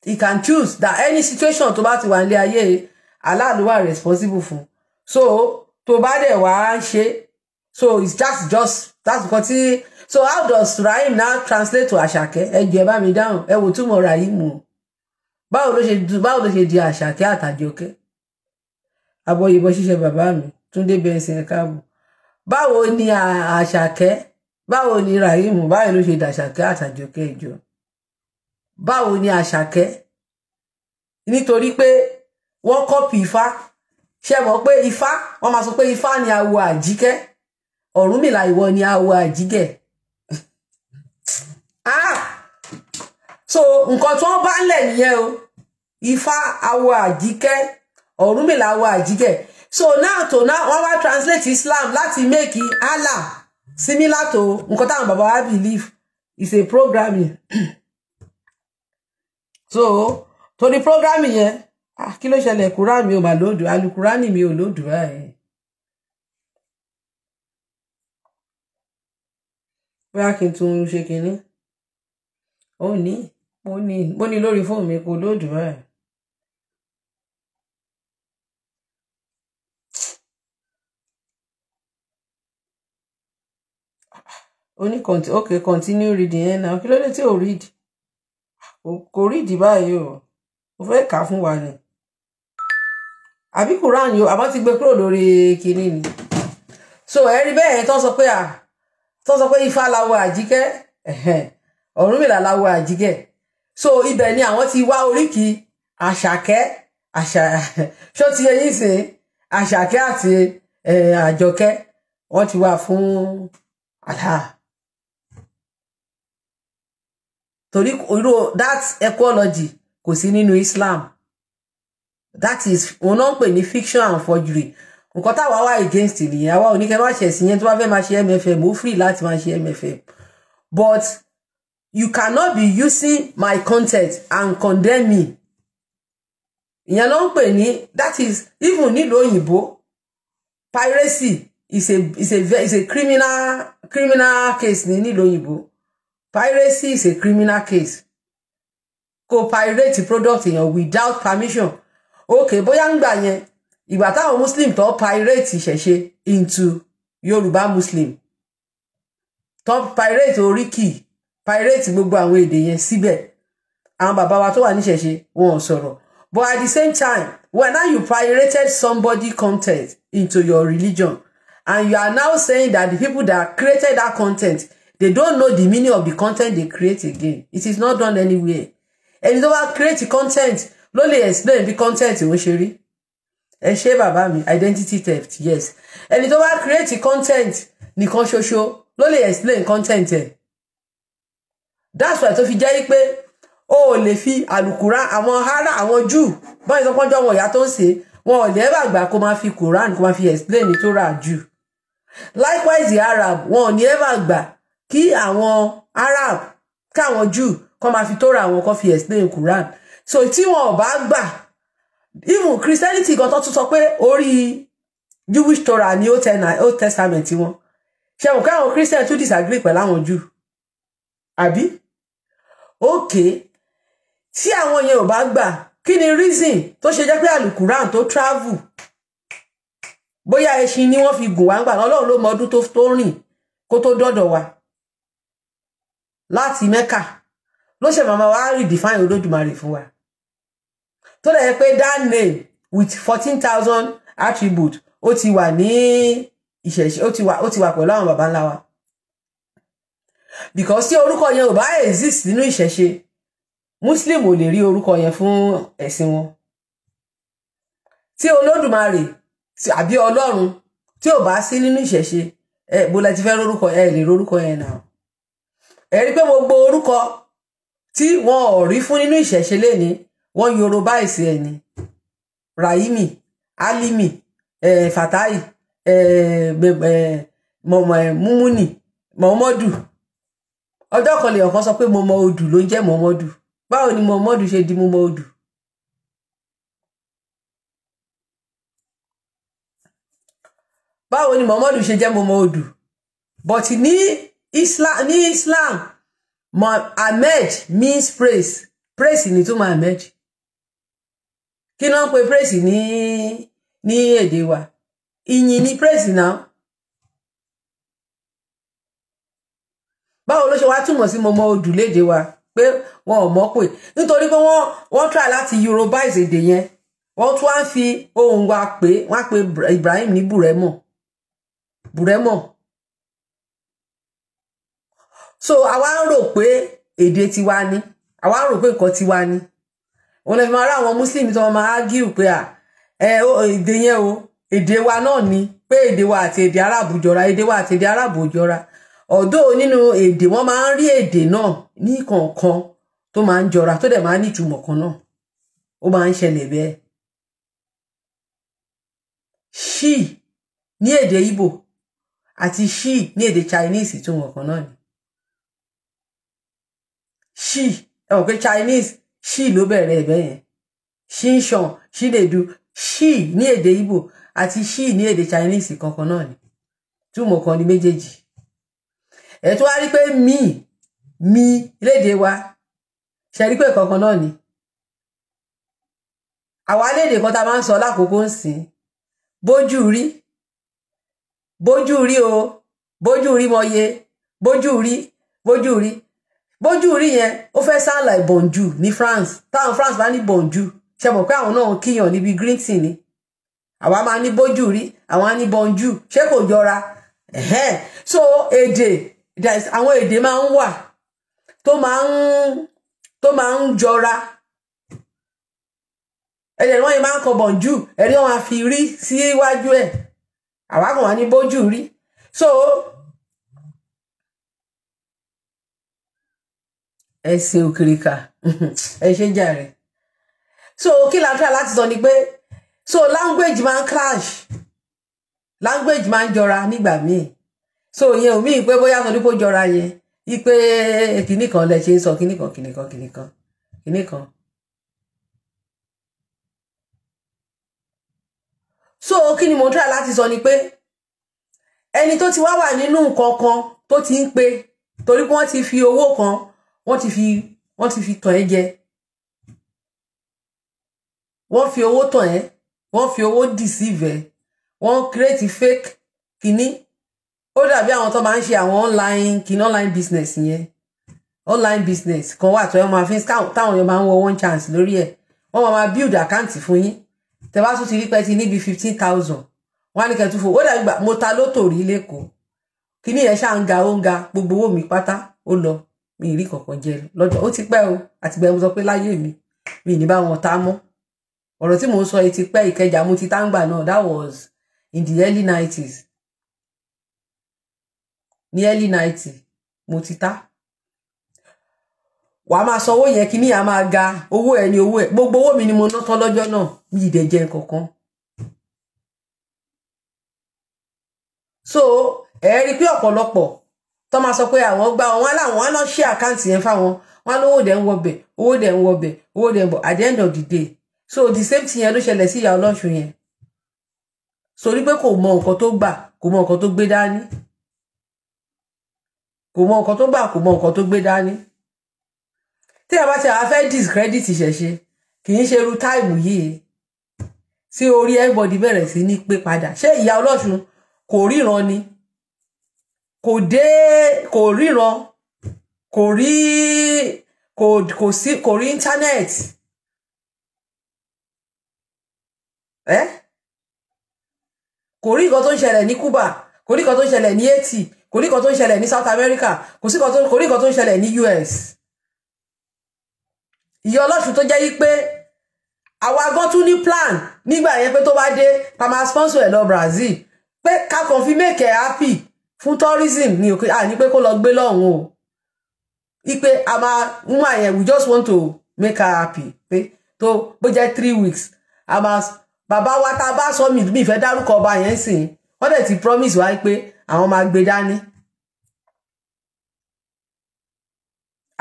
He can choose that any situation tó bá ti wà nílé ayé Allah ló wà responsible fún. So tó bá dẹ̀ wá ṣe so it's just that's because so how does Rahim now translate to Àṣàkẹ́? Ẹ jẹ́ bá mi dáhùn ẹ wò túmọ̀ Rahim o. Báwo ló ṣe di Àṣàkẹ́ àtàjọkẹ́? Aboyinbo ṣiṣẹ́ bàbá mi Túndé Benson Káàbọ̀. Báwo ni Àṣàkẹ́ báwo ni Rahim báwo ló ṣe dàṣàkẹ́ àtàjọkẹ́ ìjọ? Báwo ni Àṣàkẹ́? Nítorí pé wọ́n kọ́pì Ifá ṣe mọ̀ pé Ifá wọ́n máa sọ pé Ifá ni awo Àjíkẹ́ Ọ̀rúnmìlà ìwọ ni awo Àjígẹ̀. So nǹkan tí wọ́n bá ń lẹ̀ nìyẹn o Ifá awo Àjíkẹ́ Ọ̀rúnmìlà awo Àjígẹ̀. So now wọ́n wá translate Islam láti make Allah similar to nǹkan táwọn bàbá wa believe is a programming. So to the programming yẹn kí ló ṣẹlẹ̀ Quran mi ò mà lóòdù alukurani mi ò lóòdù báyìí. Bóyá kí n tún ṣe kinní mo ní lórí fóònù mi kò lóòdù báyìí. Okay, continue reading yẹn now. Kí ló dé tí ò read? Kò read báyìí o. Mo fẹ́ kà fún wa ni. Àbí Quran yo, àbá ti gbé kúrò lórí kinní ni. So ẹ rí bẹ́ẹ̀ tó sọ pé Ifá láwo Àjíkẹ́, Ọ̀rúnmìlà láwo Àjíkẹ́. So ibẹ̀ ni àwọn ti wá oríkì Àṣàkẹ́, ṣó ti yé yín sìn Àṣàkẹ́ àti Àjọkẹ́ wọ́n ti wá fún Allah. Torí that ecology kò sí nínú Islam. That is wọ́n náà ń pè ní fiction and forgery. Nǹkan táwa wá against nìyẹn. Àwa ò ní kẹ́ má ṣe ẹ̀sìn yẹn tó bá fẹ́ máa ṣe MFM ó free láti máa ṣe MFM. But you cannot be using my content and condemn me. Ìyẹn ló ń pè ní that is even nílùú òyìnbó piracy is a criminal case nílùú òyìnbó. Piracy is a criminal case. Kó pirate product èèyàn without permission. Okay, bóyá ń gbà yẹn ìgbà táwọn Muslim tó pirate ìṣẹ̀ṣe into Yorùbá Muslim. Tó pirate oríkì, pirate gbogbo àwọn èdè yẹn síbẹ̀. Àwọn bàbá wa tó wà níṣẹ̀ṣe wọn ò sọ̀rọ̀. But at the same time, when now you pirated somebody content into your religion, and you are now saying that the people that created that content, they don't know the meaning of the content they create again. It is not done anywhere. Ẹni tó bá create content ló lè explain bí content ó ṣe rí. Ẹ ṣé bàbá mi, identity theft, yes. Ẹni tó bá create content nìkan ṣoṣo ló lè explain content ẹ̀. That's why tó fi jẹ́ pé ó lè fi àlùkùrán àwọn ará àwọn Júù bọ́n ìsọpọ́njọ́ wọn ìyá tó ń ṣe wọn ò lè bá gbà kó máa fi Quran kó máa fi explain ní tó rà jù. Likewise the Arab wọn ò ní ever gbà kí àwọn Arab káwọn Júù kó máa fi tó rà wọn kó fi explain Quran. So tí wọn ò bá gbà even Christianity gan tó tún sọ pé orí Jewish Torah ni Old Testament wọn. Ṣé wọn káwọn Christian tún disagree pẹ̀lú àwọn Júù? Àbí? Okay. Tí àwọn yẹn ò bá gbà kí ni reason tó ṣe jẹ́ pé àlùkùrán tó travel bóyá ẹṣin ni wọ́n fi gùn wá ń gbà Ọlọ́run ló mọ ọdún tó rìn kó tó dọ́dọ̀ wa láti Mẹ́kà ló ṣe màmá wa redefine Olódùmarè fún wa tó lè pé that name with 14,000 attributes ó ti wà ní ìṣẹ̀ṣe ó ti wà pẹ̀lú àwọn baba ńlá wa because tí orúkọ yẹn ò bá exist nínú ìṣẹ̀ṣe Muslim ò lè rí orúkọ yẹn fún ẹ̀sìn wọn tí Olódùmarè àbí Ọlọ́run tí ò bá sí nínú ìṣẹ̀ṣe bó lẹ ti fẹ́ rórúkọ lè rórúkọ yẹn náà ẹ rí pé gbogbo orúkọ tí wọn ò rí fún nínú ìṣẹ̀ṣe lẹ́ni wọ́n Yorùbá ìsì ẹ̀ ni Rahimi Alimi Fatai Mumuni Muhammadu ọjọ́ kan lè ọ̀kan sọ pé mo mọ odù ló ń jẹ́ Muhammadu báwo ni Muhammadu ṣe di mo mọ odù báwo ni Muhammadu ṣe jẹ́ mo mọ odù but ní Islam Ahmed means praise ni túmọ̀ Ahmed kí náà ń pè praise ní èdè wa ìyìn ni praise náà báwo ló ṣe wá túmọ̀ sí mo mọ odù lédè wa pé wọn ò mọ̀ pé nítorí pé wọ́n try láti Eurobize èdè yẹn wọ́n tún wá ń fi ohùn wa pé wọ́n á pe Ibrahim ní Bùrẹ́mọ̀ so àwa ń rò pé èdè tiwa ni àwa ń rò pé nǹkan tiwa ni wọ́n lè fi máa rá àwọn Muslim tó máa argue pé èdè yẹn o èdè wa náà ni pé èdè wa àti èdè Arabu jọra èdè wa àti èdè Arabu jọra ọ̀dọ̀ nínú èdè wọ́n máa ń rí èdè náà ní kọ̀ọ̀kan tó máa ń jọra tó dẹ̀ máa ń ní ìtumọ̀ kan náà ó máa ń ṣẹlẹ̀ bẹ́ẹ̀ she ní èdè Igbo àti she ní èdè Chinese ìtumọ̀ kan náà ni she ẹ mọ̀ pé Chinese she ló bẹ̀rẹ̀ ẹ̀bẹ̀ yẹn Shinshan Shinedu she ní èdè Igbo àti she ní èdè Chinese kankan náà ni túmọ̀ kan ní méjèèjì ẹ tó wá rí pé mi lédè wa ṣe rí pé kankan náà ni àwa lédè kan tá máa ń sọ lákòókò ń sìn bójú rí o bójú rí mọye bójú rí yẹn ó fẹ́ sound like bonjour ní France táwọn France bá ní bonjour ṣe mọ̀ pé àwọn náà kíyàn níbi greeting ni àwa máa ní bójú rí àwọn á ní bonjour ṣé kò jọra so èdè àwọn èdè máa ń wà tó máa ń jọra ẹ̀dẹ̀ wọ́n yìí máa ń kọ bonjour ẹ̀rí wọn máa fi rí síwájú ẹ̀ àwa kàn wá ní bójú rí so ẹ̀sìn òkìrìkà ẹ ṣe jàre so kí la try láti sọ ni pé so language máa ń clash language máa ń jọra nígbà míì so ìyẹn ò mí pé bóyá sọ ní kó jọra yẹn ipe kìnnì kan lẹ ṣe ń sọ kìnnì kan so kí ni mo try láti sọ ni pé ẹni tó ti wá wà nínú nǹkan kan tó ti ń pe torí pé wọ́n ti fi owó kan wọ́n ti fi tàn ẹ́ jẹ wọ́n fi owó tàn ẹ́ wọ́n fi owó deceive ẹ́ wọ́n create fake kìíní ó dàbí àwọn tó máa ń ṣe àwọn online business yẹn online business kan wà tó ẹ máa fi táwọn èèyàn máa ń wọ one chance lórí ẹ̀ wọ́n máa build account fún yín tẹ́ bá tún ti rí pé ti níbi 15,000 wọ́n á ní kẹ́tù fún ó dàbí gbà mo ta lótò rí lẹ́kọ̀ọ́ kíní yẹn ṣáà ń ga gbogbo owó mi pátá ó lọ mi ì rí kankan jẹ lọ́jọ́ ó ti pẹ́ o àtìgbà mo sọ pé láyé mi ní bá wọn ta mọ́ ọ̀rọ̀ tí mo ń sọ yìí ti pẹ́ Ìkẹjà mo ti tá ń gbà náà that was in the early 90s ní early 90 mo ti tá wàá máa sanwó yẹn kíní yẹn á máa ga owó ẹ ní owó ẹ gbogbo owó mi ni mo ná tán lọ́jọ́ náà mi ì dẹ̀ jẹ kankan so ẹ rí pé ọ̀pọ̀lọpọ̀ tó máa sọ pé àwọn gba wọn láwọn á lọ ṣe àkáǹtì yẹn fáwọn wọn lówó dẹ̀ ń wọbẹ̀ owó dẹ̀ ń bọ̀ at the end of the day so the same thing yẹn ló ṣẹlẹ̀ sí ìyá Ọlọ́ṣun yẹn sórí pé kò mọ nǹkan tó gbà kò mọ nǹkan tó gbé dání kò mọ nǹkan tó gbà kò mọ nǹkan tó gbé dání tí a bá ti àwọn fẹ́ discredit ìṣẹ̀ṣe kì í ṣe irú táìmù yìí tí orí everybody bẹ̀rẹ̀ sí ní pé padà ṣé ìyá Ọlọ́ṣun kò ríran ni kò dé kò ríran kò rí kò rí internet kò rí nǹkan tó ń ṣẹlẹ̀ ní Cuba kò rí nǹkan tó ń ṣẹlẹ̀ ní Haiti kò rí nǹkan tó ń ṣẹlẹ̀ ní South America kò rí nǹkan tó ń ṣẹlẹ̀ ní US. Ìyá Ọlọ́ṣun tó jẹ́ yí pé àwa gan tún ní plan nígbà yẹn pé tó bá dé ká máa sponsor ẹ̀ lọ Brazil pé ká kàn fi make ẹ̀ happy fún tourism ní òkè ní pé kó lọ gbé lọ́hùn o ipe a máa mú àyẹn we just want to make her happy pé tó bó jẹ́ 3 weeks a máa bàbá wa tá a bá sọ mi ìfẹ́ dárúkọ ọba yẹn sìn wọ́n dẹ̀ ti promise wa pé àwọn máa gbé dání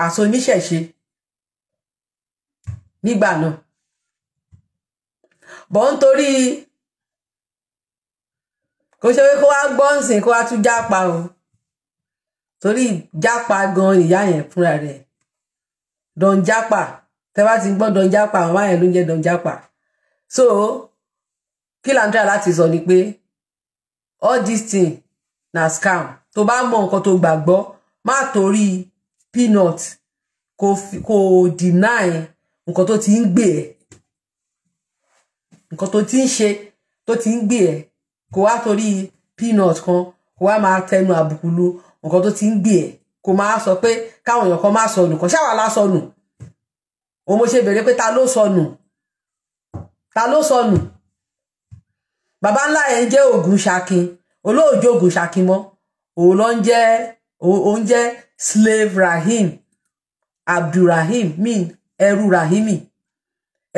àṣọ oníṣẹ̀ṣe nígbà náà bọ́ nítorí kò ṣe pé kó wá gbọ́ nsìn kó wá tún jápa o torí jápa gan ìyá yẹn fúnra rẹ̀ don jápa tẹ́ bá ti gbọ́ don jápa àwọn máa yẹn ló ń jẹ́ don jápa so kí là ń try láti sọ ni pé all this thing na scam tó bá mọ nǹkan tó gbàgbọ́ má torí peanut kò deny nǹkan tó ti ń gbé ẹ̀ nǹkan tó ti ń ṣe tó ti ń gbé ẹ̀ kò wá torí peanut kan kò wá máa tẹnu àbùkù lu nǹkan tó ti ń gbé ẹ̀ kò máa sọ pé káwọn èèyàn kan má sọnù kan ṣáwà lásọnù o mo ṣe bèrè pé ta ló sọnù bàbá ńlá yẹn jẹ́ Ògúnṣakin olóòjó Ògúnṣakin mọ́ òun ló ń jẹ́ slave Rahim Abdulrahim mean ẹrú Rahimi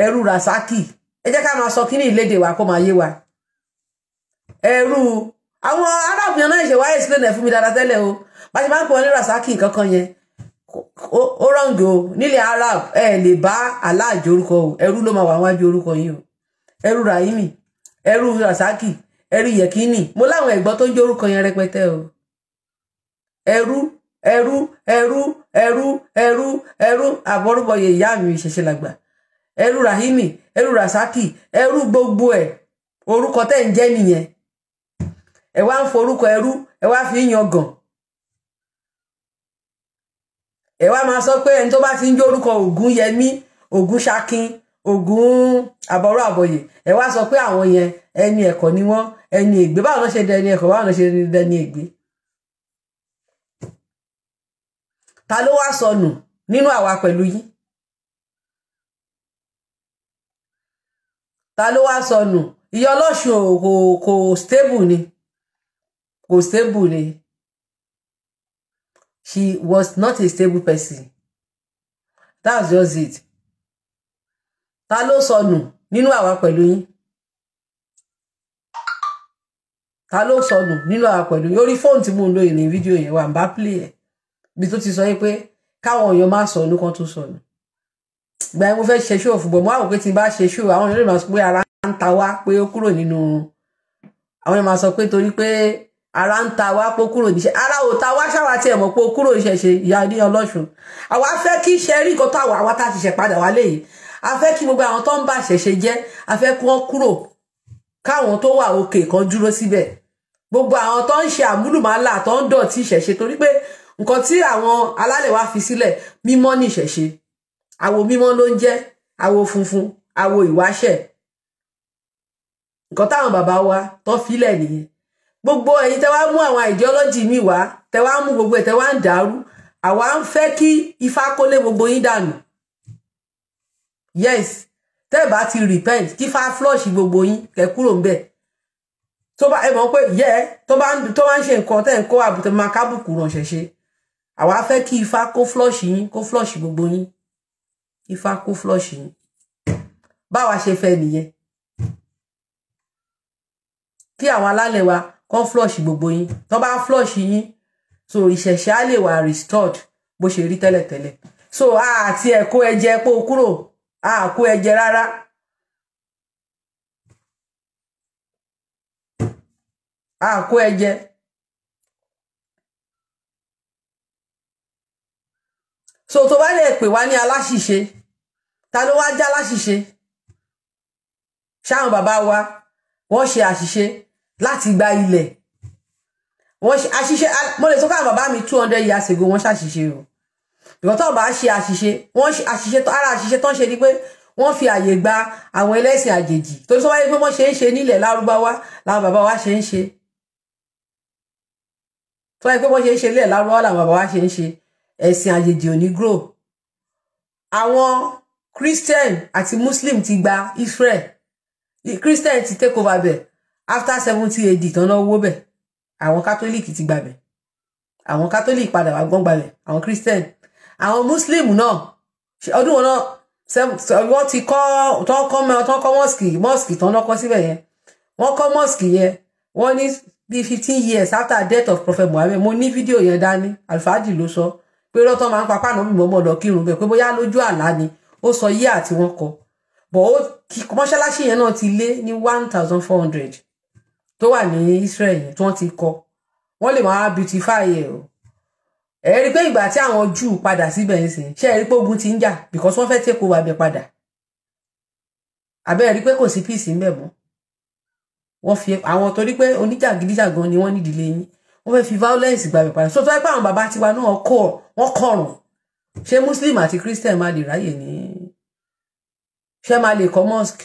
ẹrú Rasaki ẹ jẹ́ ká máa sọ kíní ìlédè wa kó máa yé wa ẹrú àwọn arábìnrin náà ṣe wáyé sílẹ̀ náà fún mi dáadáa tẹ́lẹ̀ o bá ṣe máa ń pọ̀ ní Rasaki kankan yẹn ó rọ̀ǹgì o nílẹ̀ Arab ẹ lè bá aláàjò orúkọ o ẹrú ló máa wà wájú orúkọ yìí o ẹrú Rahimi ẹrú Rasaki ẹrú Yekini mo láwọn ẹ̀gbọ́n tó ń jẹ́ orúkọ yẹn rẹpẹtẹ o ẹrú àbọrúbọyè ìyá mi ìṣẹ̀ṣẹ̀ làgbà ẹrú Rahimi ẹrú Rasaki ẹrú gbogbo ẹ̀ orúkọ tẹ́ ń jẹ́ nìyẹn ẹ wá ń forúkọ ẹrú ẹ wá fi ń yangàn ẹ wá máa sọ pé ẹni tó bá ti ń jẹ́ orúkọ Ògúnyẹmí Ògúnṣakin Ògún àbọ̀rọ̀ àbọ̀yè ẹ wá sọ pé àwọn yẹn ẹni ẹ̀kọ́ ni wọ́n ẹni ègbé báwo ló ṣe dẹni ẹ̀kọ́ báwo ló ṣe dẹni ègbé ta ló wá sọnù nínú àwa pẹ̀lú yín ta ló wá sọnù Ìyá Ọlọ́ṣun kò stable ni she was not a stable person that's just it ta ló sọnù nínú àwa pẹ̀lú yín ta ló sọnù nínú àwa pẹ̀lú yín orí fóònù tí mo ń lò ní fídíò yẹn wà ń bá play ẹ̀ bí tó ti sọ yìí pé káwọn èèyàn má sọnù kan tó sọnù gba ẹ mo fẹ́ ṣe ṣóò fúnbọ̀ mo á wò pé tí n bá ṣe ṣóò àwọn èèyàn lè máa sọ pé ara ń ta wá pé ó kúrò nínú àwọn èèyàn máa sọ pé torí pé ara ń ta wá pé ó kúrò níṣẹ́ ara ò ta wá ṣáwa tí ẹ mọ̀ pé ó kúrò níṣẹ́ ṣe ìyá ní Ọlọ́ṣun àwa fẹ́ kí iṣẹ́ rí nǹkan tó àwa tá a ti ṣẹ̀ padà wálé yìí a fẹ́ kí gbogbo àwọn tó ń bá ṣẹ̀ṣẹ̀ jẹ́ a fẹ́ kí wọ́n kúrò káwọn tó wà òkè kan dúró síbẹ̀ gbogbo àwọn tó ń ṣe àmúlùmálà tó ń dọ̀tí ìṣẹ̀ṣe torí pé nǹkan tí àwọn alálẹ̀ wa fi sílẹ̀ mímọ́ ní ìṣẹ̀ṣe àwo mímọ́ ló ń jẹ́ àwo funfun àwo ìwáṣẹ̀ nǹkan táwọn bàbá wa tó filẹ̀ nìyẹn gbogbo ẹ̀yin tẹ́ wá mú àwọn ideology mi wá tẹ́ wá mú gbogbo ẹ̀ tẹ́ wá ń dàrú àwa ń fẹ́ kí Ifá kó lé gbogbo yín dànù yes tẹ́ bá ti repent kí Ifá flush gbogbo yín kẹ́ kúrò ńbẹ̀ tó bá ẹ mọ̀ pé tó bá ń ṣe nǹkan tẹ́ ń kó àbùtẹ́ máa kábùkù ránṣẹ́ ṣe àwa fẹ́ kí Ifá kó flush yín kó flush gbogbo yín Ifá kó flush yín báwa ṣe fẹ́ nìyẹn kí àwọn alálẹ̀ wa kán flush gbogbo yín tó bá flush yín so ìṣẹ̀ṣe á lè wà restored bó ṣe rí tẹ́lẹ̀tẹ́lẹ̀ so àti ẹ̀kọ́ ẹ̀jẹ̀ pé ó kúrò àkó ẹ̀jẹ̀ rárá àkó ẹ̀jẹ̀ so tó bá lè pè wá ní aláṣìṣe ta ló wá já aláṣìṣe ṣáwọn bàbá wa wọ́n ṣe àṣìṣe láti gba ilẹ̀ wọ́n ṣe àṣìṣe mo lè sọ ká bàbá mi 200 years ago wọ́n ṣàṣìṣe o because tó bá ṣe àṣìṣe wọ́n ṣe àṣìṣe ara àṣìṣe tán ṣe ni pé wọ́n fi àyè gba àwọn ẹlẹ́sìn àjèjì tó sọ wáyé pé wọ́n ṣe ń ṣe nílẹ̀ Lárúbáwá làwọn bàbá wa ṣe ń ṣe tó wáyé pé wọ́n ṣe ń ṣe nílẹ̀ Lárúbáwá làwọn bàbá wa ṣe ń ṣe ẹ̀sìn àjèjì ò ní grow àwọn Christian àti Muslim ti gba Israel Christian ti take over bẹ̀ after 70 AD tán lọ wó bẹ̀ àwọn Catholic ti gba bẹ̀ àwọn Catholic padà wá gbọ́n gba bẹ̀ àwọn Christian àwọn Muslim náà ọdún wọn náà wọ́n ti kọ́ mosque tán lọ́kọ́ síbẹ̀ yẹn wọ́n kọ́ mosque yẹn wọ́n ní bí 15 years after death of Prophet Muhammad mo ní fídíò yẹn dání Alfaji ló sọ pé lọ́tọ́ máa ń papá náà bí mọ́mọ́ lọ kírun bẹ́ẹ̀ pé bóyá lójú àlá ni ó sọ yé àti wọ́n kọ bọ̀ ó mọ́ṣáláṣí yẹn náà ti lé ní 1400 tó wà ní Israel yẹn tí wọ́n ti kọ́ wọ́n lè máa beautify ẹ̀ o ẹ rí pé ìgbà tí àwọn Júù padà síbẹ̀ ń sìn ṣé ẹ rí pé ogun ti ń jà because wọ́n fẹ́ take over bẹ̀ padà àbẹ́ ẹ rí pé kò sí peace ń bẹ̀ mọ́ wọ́n fi àwọn torí pé oníjàgídíjàgan ni wọ́n nídìílé yín wọ́n fẹ́ fi violence gbà bẹ̀ padà so tó ẹ pé àwọn bàbá tiwa náà wọ́n kọrùn ṣé Muslim àti Christian máa lè ráyè ní ṣé máa lè kọ́ mosque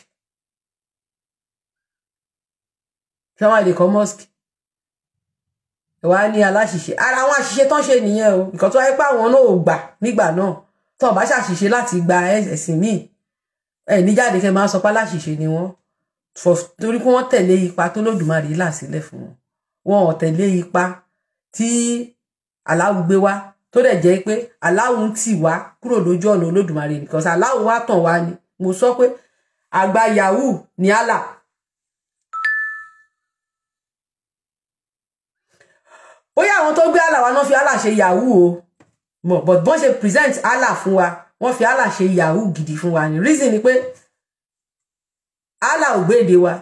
ṣé máa lè kọ́ mosque wá ní aláṣìṣe ara àwọn àṣìṣe tán ṣe nìyẹn o nǹkan tó wáyé pé àwọn náà ò gbà nígbà náà tó bá ṣàṣìṣe láti gba ẹ̀sìn míì ní jáde kẹ́ máa sọ pé aláṣìṣe ni wọ́n torí pé wọ́n tẹ̀lé ipa tó lódùmarè là sílẹ̀ fún wọn ò tẹ̀lé ipa tí Allahu gbé wá tó dẹ̀ jẹ́ pé Allahu ń tì wá kúrò lójú ọ̀nà olódùmarè nìkan sí Allahu wá tàn wá ni mo sọ pé àgbà yahoo ni Allah bóyá àwọn tó gbé Allah wá náà fi Allah ṣe yahoo o but bọ́n ṣe present Allah fún wa wọ́n fi Allah ṣe yahoo gidi fún wa ni reason ni pé Allah ò gbé èdè wa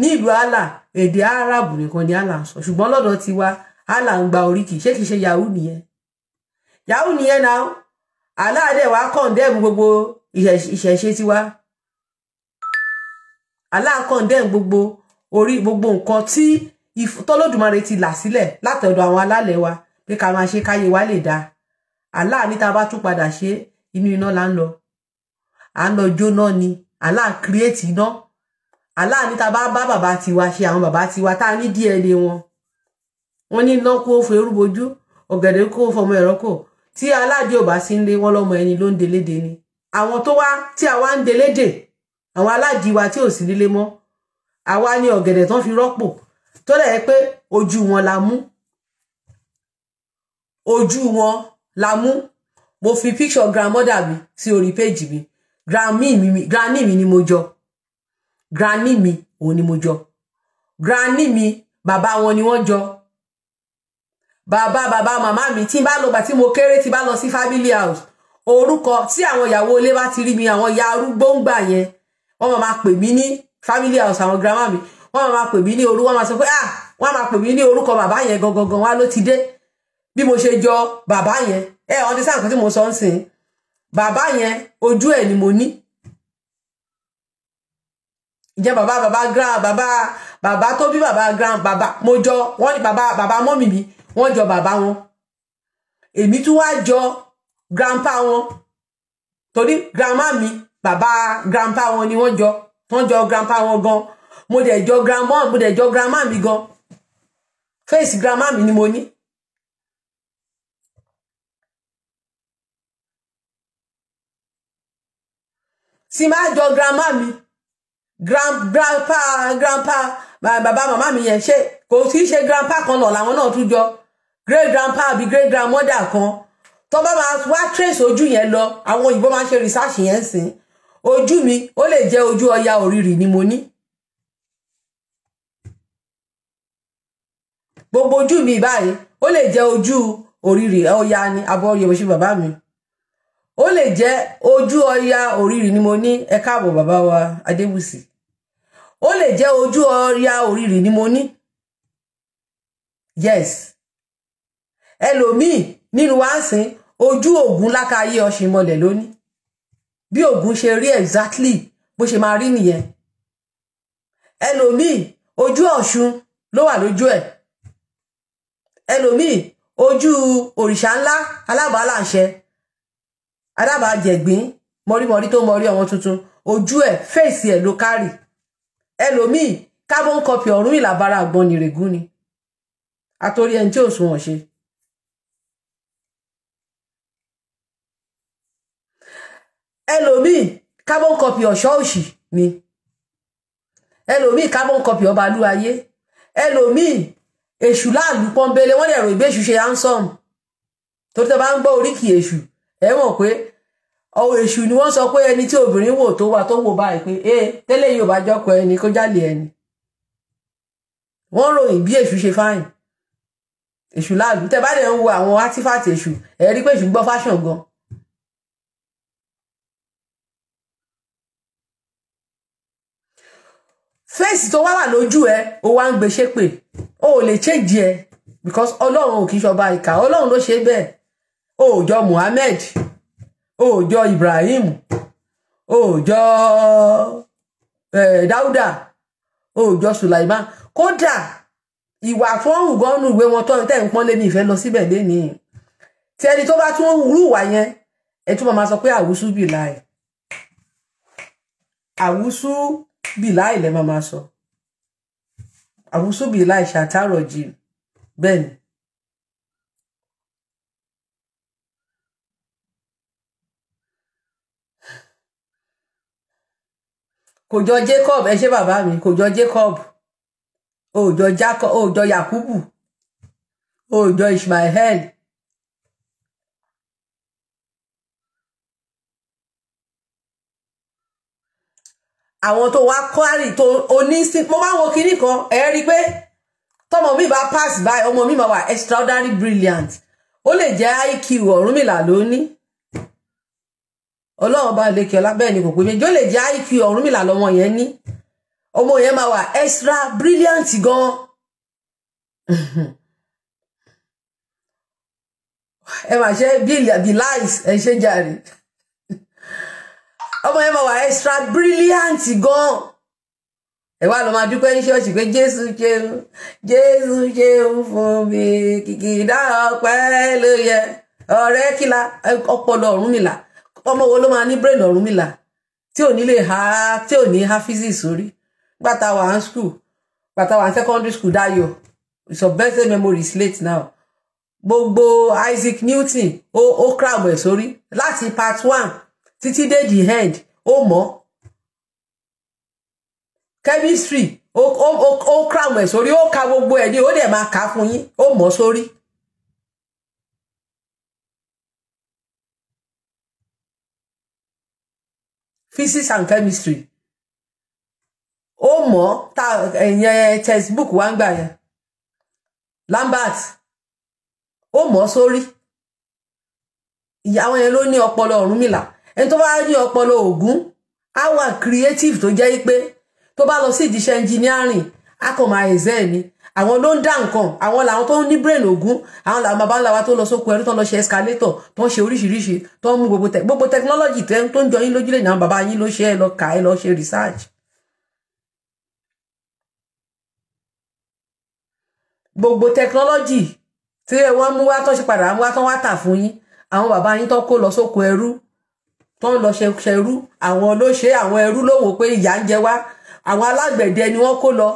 ní ìlú Allah èdè Arabu nìkan ni Allah ń sọ ṣùgbọ́n lọ́dọ̀ tiwa Allah ń gba oríkì ṣé kìí ṣe yahoo nìyẹn náà Allah dẹ̀ wá condemn gbogbo ìṣẹ̀ṣe tiwa Allah condemn gbogbo nǹkan tí tọ́lọ́dùmarè ti là sílẹ̀ látọ̀dọ̀ àwọn alálẹ̀ wa pé ká máa ṣe káyé wa lè dáa Allah ní tá bá tún padà ṣe inú iná là ń lọ jóná ni Allah create iná Allah ní tá bá bàbá tiwa ṣe àwọn bàbá tiwa tá ní DNA wọn ní iná kó fo eru bojú ọ̀gẹ̀dẹ̀ kó fọmọ ẹ̀rọ kò tí aládé ò bá sí ń lé wọn lọ́mọ ẹni ló ń deléde ni àwọn tó wá tí àwa ń deléde àwọn aládìí wa tí ò sí nílé mọ́ àwa ní ọ̀gẹ̀dẹ̀ tán fi rọ́pò tó lẹ̀ pé ojú wọn la mú mo fi picture grandmother mi sí orí page mi granny mi ni mo jọ granny mi òun ni mo jọ granny mi bàbá wọn ni wọ́n jọ bàbá màmá mi tí bá lọ gbà tí mo kéré tí bá lọ sí family house orúkọ tí àwọn ìyàwó ilé bá ti rí mi àwọn ìyá arúgbó ń gbà yẹn wọ́n máa pè mí ní family house àwọn grandma mi wọ́n máa pè mí ní orúkọ wọ́n máa sọ pé wọ́n máa pè mí ní orúkọ bàbá yẹn gangan wá ló ti dé bí mo ṣe jọ bàbá yẹn ọdún sáà kan tí mo sọ ń sìn bàbá yẹn ojú ẹ̀ ni mo ní ìjẹ́ bàbá tó bí bàbá mo jọ wọ́n ní bàbá mọ́mì mi wọ́n jọ bàbá wọn èmi tún wá jọ grandpa wọn torí grandma mi bàbá grandpa wọn ni wọ́n jọ grandpa wọn gan mo dẹ̀ jọ grandma mi gan face grandma mi ni mo ní si máa jọ grandma mi grandpa bàbá màmá mi yẹn ṣe kò sí ṣe grandpa kan náà làwọn náà tún jọ great grandpa àbí great grandmother kan tó bá máa wá trace ojú yẹn lọ àwọn òyìnbó máa ń ṣe research yẹn sìn ojú mi ó lè jẹ́ ojú Ọya Òrìrì ni mo ní gbogbo ojú mi báyìí ó lè jẹ́ ojú Òrìrì Ọya ni abọ́ yẹ bó ṣe bàbá mi ó lè jẹ́ ojú Ọya Òrìrì ni mo ní ẹ káàbọ̀ bàbá wa Adébùsì ó lè jẹ́ ojú Ọya Òrìrì ni mo ní yes ẹlòmíì nínú wa ń sìn ojú Ògún lákàáyé Ọ̀ṣìnmọlẹ̀ lónìí bí Ògún ṣe rí exactly bó ṣe máa rí nìyẹn ẹlòmíì ojú Ọ̀ṣun ló wà lójú ẹ̀ ẹlòmíì ojú òrìṣà ńlá alábàálàṣẹ adábàájẹ̀gbín mọ̀rímọ̀rí tó mọ̀rí ọmọ tuntun ojú ẹ̀ fèsì ẹ̀ ló kárì ẹlòmíì carbon copy Ọ̀rúnmìlà bára àgbọn nìrègún ni àtòrí ẹni tí ò sunwọ̀n ṣe. ẹlòmíì carbon copy ọ̀ṣọ́ òṣì ni ẹlòmíì carbon copy ọba lúayé ẹlòmíì èṣù láàlú pọ́nbélé wọ́n dẹ̀ rò ìbéṣù ṣe handsome torí tẹ́ bá ń gbọ́ oríkì èṣù ẹ mọ̀ pé ọwọ́ èṣù ni wọ́n sọ pé ẹni tí obìnrin wò tó wà tó wò báyìí pé tẹ́lẹ̀ yóò bá jọ́kọ ẹni kó jálè ẹni wọ́n ròyìn bí èṣù ṣe fáyìn èṣù láàlú tẹ́ bá dẹ̀ ń wo àwọn artifact èṣù ẹ rí pé èṣù gbọ́ fashion gan. fèsì tó wá wà lójú ẹ ó wá ń gbé ṣépè ó lè change ẹ because ọlọ́run ò kì í ṣọba ìkà ọlọ́run ló ṣe bẹ́ẹ̀ ó jọ Muhammed ó jọ Ibrahim ó jọ Dáúdà ó jọ Sulaiman kódà ìwà tó ń gan nù ìwé wọn tó ń tẹ̀ ń pọ́n lé ní ìfẹ́ lọ síbẹ̀ lénìí tí ẹni tó bá tún rú ìwà yẹn ẹ tún máa sọ pé àwùsù bì láì àwùsù bì láì lẹ́ máa sọ àwùsù bì láì ṣàtàrọ̀ jì bẹ́ẹ̀ ni. kò jọ Jacob ẹ ṣé bàbá mi kò jọ Jacob ó jọ Jacob ó jọ Yakubu ó jọ Ishmael àwọn tó wá kọ́rì tó onísìn mo máa ń wo kinní kan ẹ rí pé tọmọ mi bá pass by ọmọ mi máa wà extraordinary brilliant ó lè jẹ́ IQ Ọ̀rúnmìlà lóní ọlọ́run bá lè kí ọlá bẹ́ẹ̀ ni kò pé méjì ó lè jẹ́ IQ Ọ̀rúnmìlà lọ́mọ yẹn ní ọmọ yẹn máa wà extra brilliant gan ẹ máa ṣe bí lies ẹ ṣe jàre ọmọ yẹn máa wà extra brilliant gan ẹ wá lọ máa dúpẹ́ ní ṣọ́ọ̀ṣì pé Jésù ṣeun fún mi kìkìdá ọpẹ́ ló yẹ ọ̀rẹ́ kìlá ọpọlọ Ọ̀rúnmìlà ọmọ wo ló máa ní brain Ọ̀rúnmìlà tí ò ní lè ha tí ò ní ha physics sórí gbàtà wà ní school gbàtà wà ní secondary school Dayọ̀ it's your birthday memory is late now gbogbo Isaac Newton ó crab ẹ̀ sórí láti part 1 títí dé the end ó mọ̀ chemistry ó crab ẹ̀ sórí ó ka gbogbo ẹ̀ ní ó dẹ̀ máa kà fún yín ó mọ̀ sórí. Physics and chemistry ó mọ̀ tá ẹ̀yẹn textbook wá ń gbà yẹn Lambert ó mọ̀ sórí ìyàwó yẹn ló ní ọpọlọ Ọ̀rúnmìlà ẹni tó bá ní ọpọlọ Ògún á wà creative tó jẹ́ pé tó bá lọ sí ìdíṣẹ́ engineering á kàn máa ẹ̀zẹ́ ni àwọn ló ń dá nǹkan àwọn làwọn tó ń ní brain Ògún àwọn làwọn bàbá ńlá wa tó lọ sóko ẹrú tó ń lọ ṣe escalator tó ń ṣe oríṣiríṣi tó ń mú gbogbo technology tó ń jọ yín lójúlé ní àwọn bàbá yín ló ṣe ẹ lọ kà ẹ lọ ṣe research. gbogbo technology tí wọ́n mú wá tó ṣe padà mú wá tó wá tà fún yín àwọn bàbá yín tó kó lọ sóko ẹrú tó ń lọ ṣe ẹrú àwọn ló ṣe àwọn ẹrú ló wò pé ìyà ń jẹ wá àwọn alágbẹ̀dẹ ni wọ́n kó lọ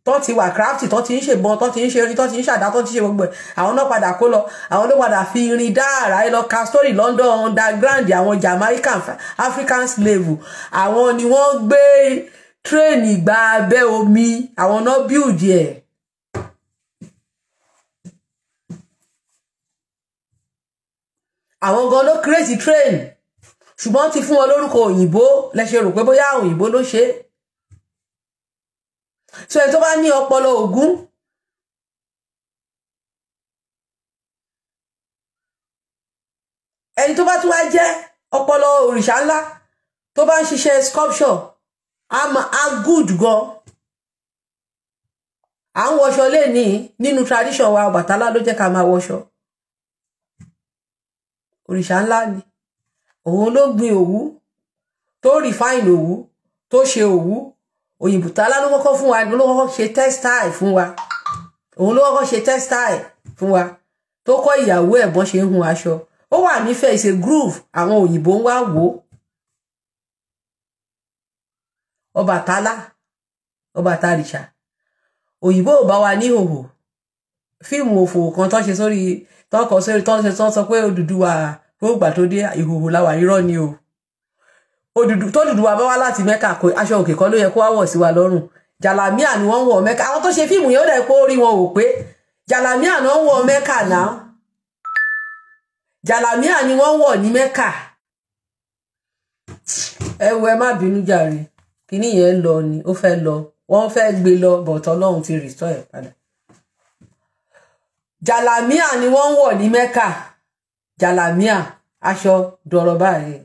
tó ti wà crafty tó ti ń ṣèbọn tó ti ń ṣe orin tó ti ń ṣàdá tó ti ṣe gbogbo ẹ̀ àwọn náà padà kó lọ àwọn ló padà fi irin dáàrá ẹ lọ ka story London underground àwọn Jamaican African slave àwọn ni wọ́n gbé tírèènì gba abẹ́ omi àwọn náà build ẹ̀. àwọn gan ló create train ṣùgbọ́n ti fún wọn lórúkọ òyìnbó lẹ́ṣẹ̀ rò pé bóyá òyìnbó ló ṣe é. so ẹni tó bá ní ọpọlọ Ògún ẹni tó bá tún wá jẹ́ ọpọlọ òrìṣà ńlá tó bá ń ṣiṣẹ́ sculpture á good gan. à ń wọṣọ lé ní nínú tradition wa Ọbàtálá ló jẹ́ ká máa wọṣọ òrìṣà ńlá ni òun ló gbin òwú tó refine òwú tó ṣe òwú Òyìnbó Tálá ló kọ́kọ́ fún wa ló kọ́kọ́ ṣe textile fún wa òun ló kọ́kọ́ ṣe textile fún wa tó kọ́ ìyàwó ẹ̀ bọ́n ṣe ń hun aṣọ ó wà nífẹ̀ẹ́ ìṣe groove àwọn òyìnbó ń wá wò ó Ọbàtálá Ọbàtárìṣà òyìnbó ò bá wa ní ìhòhò fíìmù òfò kan tó ṣe sórí tó kọ sórí tó ṣe sọ pé Odùduwà fún ìgbà tó dé ìhòhò la wà irọ́ ni o Odùduwà bá wá láti Mẹ́kà kò aṣọ òkè kan ló yẹ kó wá wọ̀ sí wa lọ́rùn jàlámíà ni wọ́n wọ̀ Mẹ́kà àwọn tó ṣe fíìmù yẹn ó dẹ̀ pé ó rí wọn ò pé jàlámíà ni wọ́n wọ̀ Mẹ́kà náà jàlámíà ni wọ́n wọ̀ ní Mẹ́kà ẹ wo ẹ má bínú jàre kíní yẹn lọ ni ó fẹ́ lọ wọ́n fẹ́ gbé lọ bọ̀tọ̀ Ọlọ́run ti restore ẹ̀ padà jàlámíà ni wọ́n wọ̀ ní Mẹ́kà jàlámíà aṣọ dọ̀rọ̀ báyìí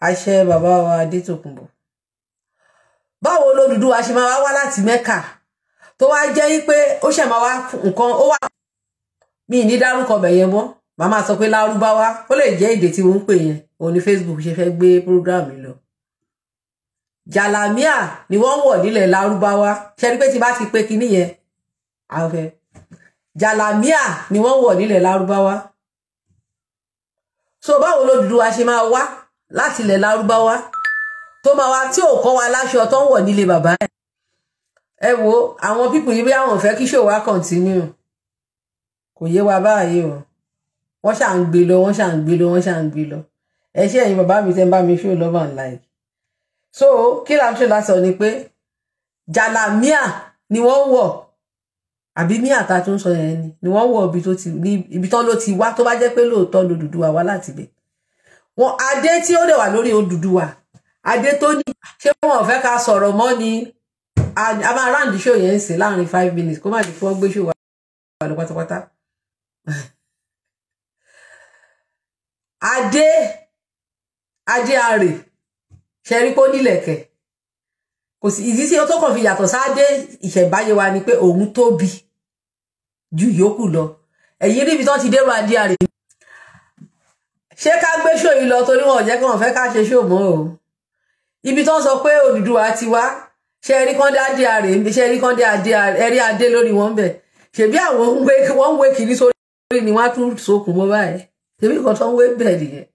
àṣẹ bàbá wa Adétòkunbọ̀ báwo l'Odùduwà ṣe máa wá láti Mẹ́kà tó wá jẹ́ pé ó ṣe máa wá nǹkan ó wà mí ní dárúkọ bẹ̀yẹn mọ́ màmá sọ pé lárúbáwá ó lè jẹ́ èdè tí wọ́n ń pè yẹn òun ní Facebook ṣe fẹ́ gbé program lọ jàlámíà ni wọ́n wọ̀ nílẹ̀ lárúbáwá ṣe rí pé tí bá ti pé kinní yẹn àfẹ́ jàlámíà ni wọ́n wọ̀ nílẹ̀ lárúbáwá so báwo l'Odùduwà ṣe máa wá láti ilẹ̀ lárúbáwá tó máa wá tí ò kọ́ wa láṣọ tó ń wọ̀ nílé bàbá ẹ̀ ẹ wo àwọn pípù yìí bí àwọn fẹ́ kí ṣòwò wá continue kò yé wa báyìí o wọ́n ṣà ń gbé lọ wọ́n ṣà ń gbé lọ wọ́n ṣà ń gbé lọ ẹ ṣé ẹ̀yin bàbá mi tẹ́ ń bá mi show love and like so kí la ń ṣe lásọ ni pé jàlámíà ni wọ́n wọ̀ àbí míà ta tún sọ yẹn ni wọ́n wọ̀ ibi tán ló ti wá tó bá jẹ́ pé lóòótọ́ l'Odùduwà wá láti bẹ̀ wọn adé tí ó dẹ̀ wà lórí Odùduwà adé tó ní ṣé wọn ò fẹ́ ká sọ̀rọ̀ mọ́ ni a máa ráǹdì show yẹn ń sìn láàrin 5 minutes kó má di fún ọgbé show wà lọ pátápátá adé àrè ṣẹ́rí kó nílẹ̀kẹ̀ kò sí ìdí tí ó tó kàn fi yàtọ̀ sáadé ìṣẹ̀báyé wa ni pé òun tóbi ju yòókù lọ ẹ̀yìn ríbi tán ti dérò adé àrè ṣé ká gbé show yìí lọ torí wọn ò jẹ́ kí wọ́n fẹ́ ká ṣe show mọ́ o ibi tán sọ pé Odùduwà ti wá ṣẹ́rí kan dé adé àrè ṣẹ́rí kan dé adé ẹ̀rí adé lórí wọn bẹ̀ ṣèbí àwọn wọ́n ń wé kiri sórí ni wọ́n á tún sokùn mọ́ báyìí ṣèbí nǹkan tó ń wé bẹ́ẹ̀ nìyẹn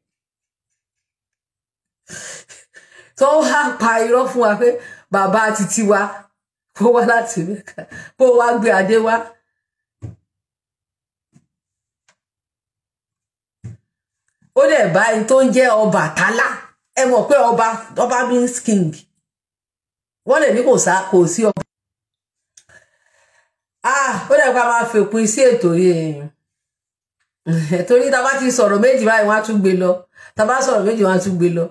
tó wá pa irọ́ fún wa pé bàbá títí wa kó wá láti Mẹ́kà kó wá gbé adé wá ó dẹ̀ bá ẹni tó ń jẹ́ Ọbàtálá ẹ mọ̀ pé ọba means king wọ́n lè ní kò sí ọba ó dẹ̀ pa máa fèpin sí ètò yìí torí tá bá ti sọ̀rọ̀ méjì báyìí wọ́n á tún gbé lọ tá bá sọ̀rọ̀ méjì wọ́n á tún gbé lọ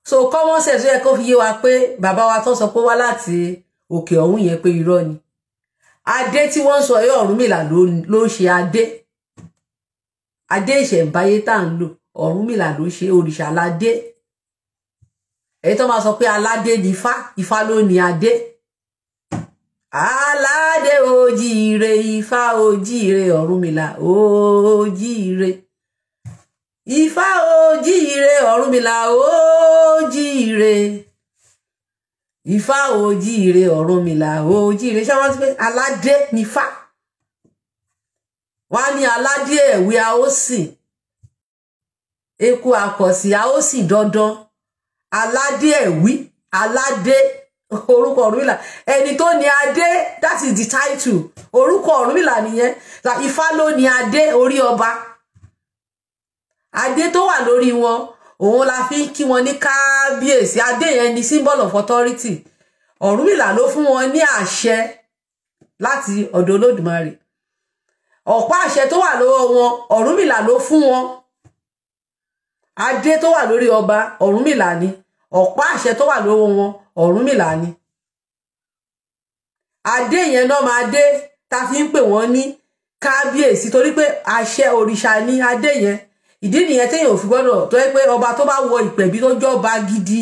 so common sense yẹ kó fi yé wa pé bàbá wa tó sọ pé wá láti òkè ọ̀hún yẹn pé irọ́ ni adé tí wọ́n sọ yọ Ọ̀rúnmìlà ló ṣe adé ìṣẹ̀ǹbáyé tá à ń lò Ọ̀rúnmìlà ló ṣe òrìṣà aládé èyí tó máa sọ pé aládé ni Ifá ló ní adé aládé ojíire Ifá ojíire Ọ̀rúnmìlà ojíire Ifá ojíire Ọ̀rúnmìlà ojíire Ifá ojíire Ọ̀rúnmìlà ojíire ṣé wọ́n ti pé aládé ni Ifá wọ́n á ní aládé ẹ̀wí a ó sìn eku àkọ̀sí a ó sìn dandan aládé ẹ̀wí aládé orúkọ Ọ̀rúnmìlà ẹni tó ní adé that is the title orúkọ Ọ̀rúnmìlà nìyẹn Ifá ló ní adé orí ọba adé tó wà lórí wọn òun la fi kí wọn ní kábíyèsí adé yẹn ni symbol of authority Ọ̀rúnmìlà ló fún wọn ní àṣẹ láti ọ̀dọ̀ Olódùmarè ọ̀pá àṣẹ tó wà lọ́wọ́ wọn Ọ̀rúnmìlà ló fún wọn adé tó wà lórí ọba Ọ̀rúnmìlà ni ọ̀pá àṣẹ tó wà lọ́wọ́ wọn Ọ̀rúnmìlà ni adé yẹn náà máa dé ta fi ń pè wọ́n ní kábíyèsí torí pé àṣẹ òrìṣà ni adé yẹn ìdí nìyẹn téèyàn ò fi gbọ́dọ̀ tó yẹ pé ọba tó bá wọ ìpẹ̀bí tó jọba gidi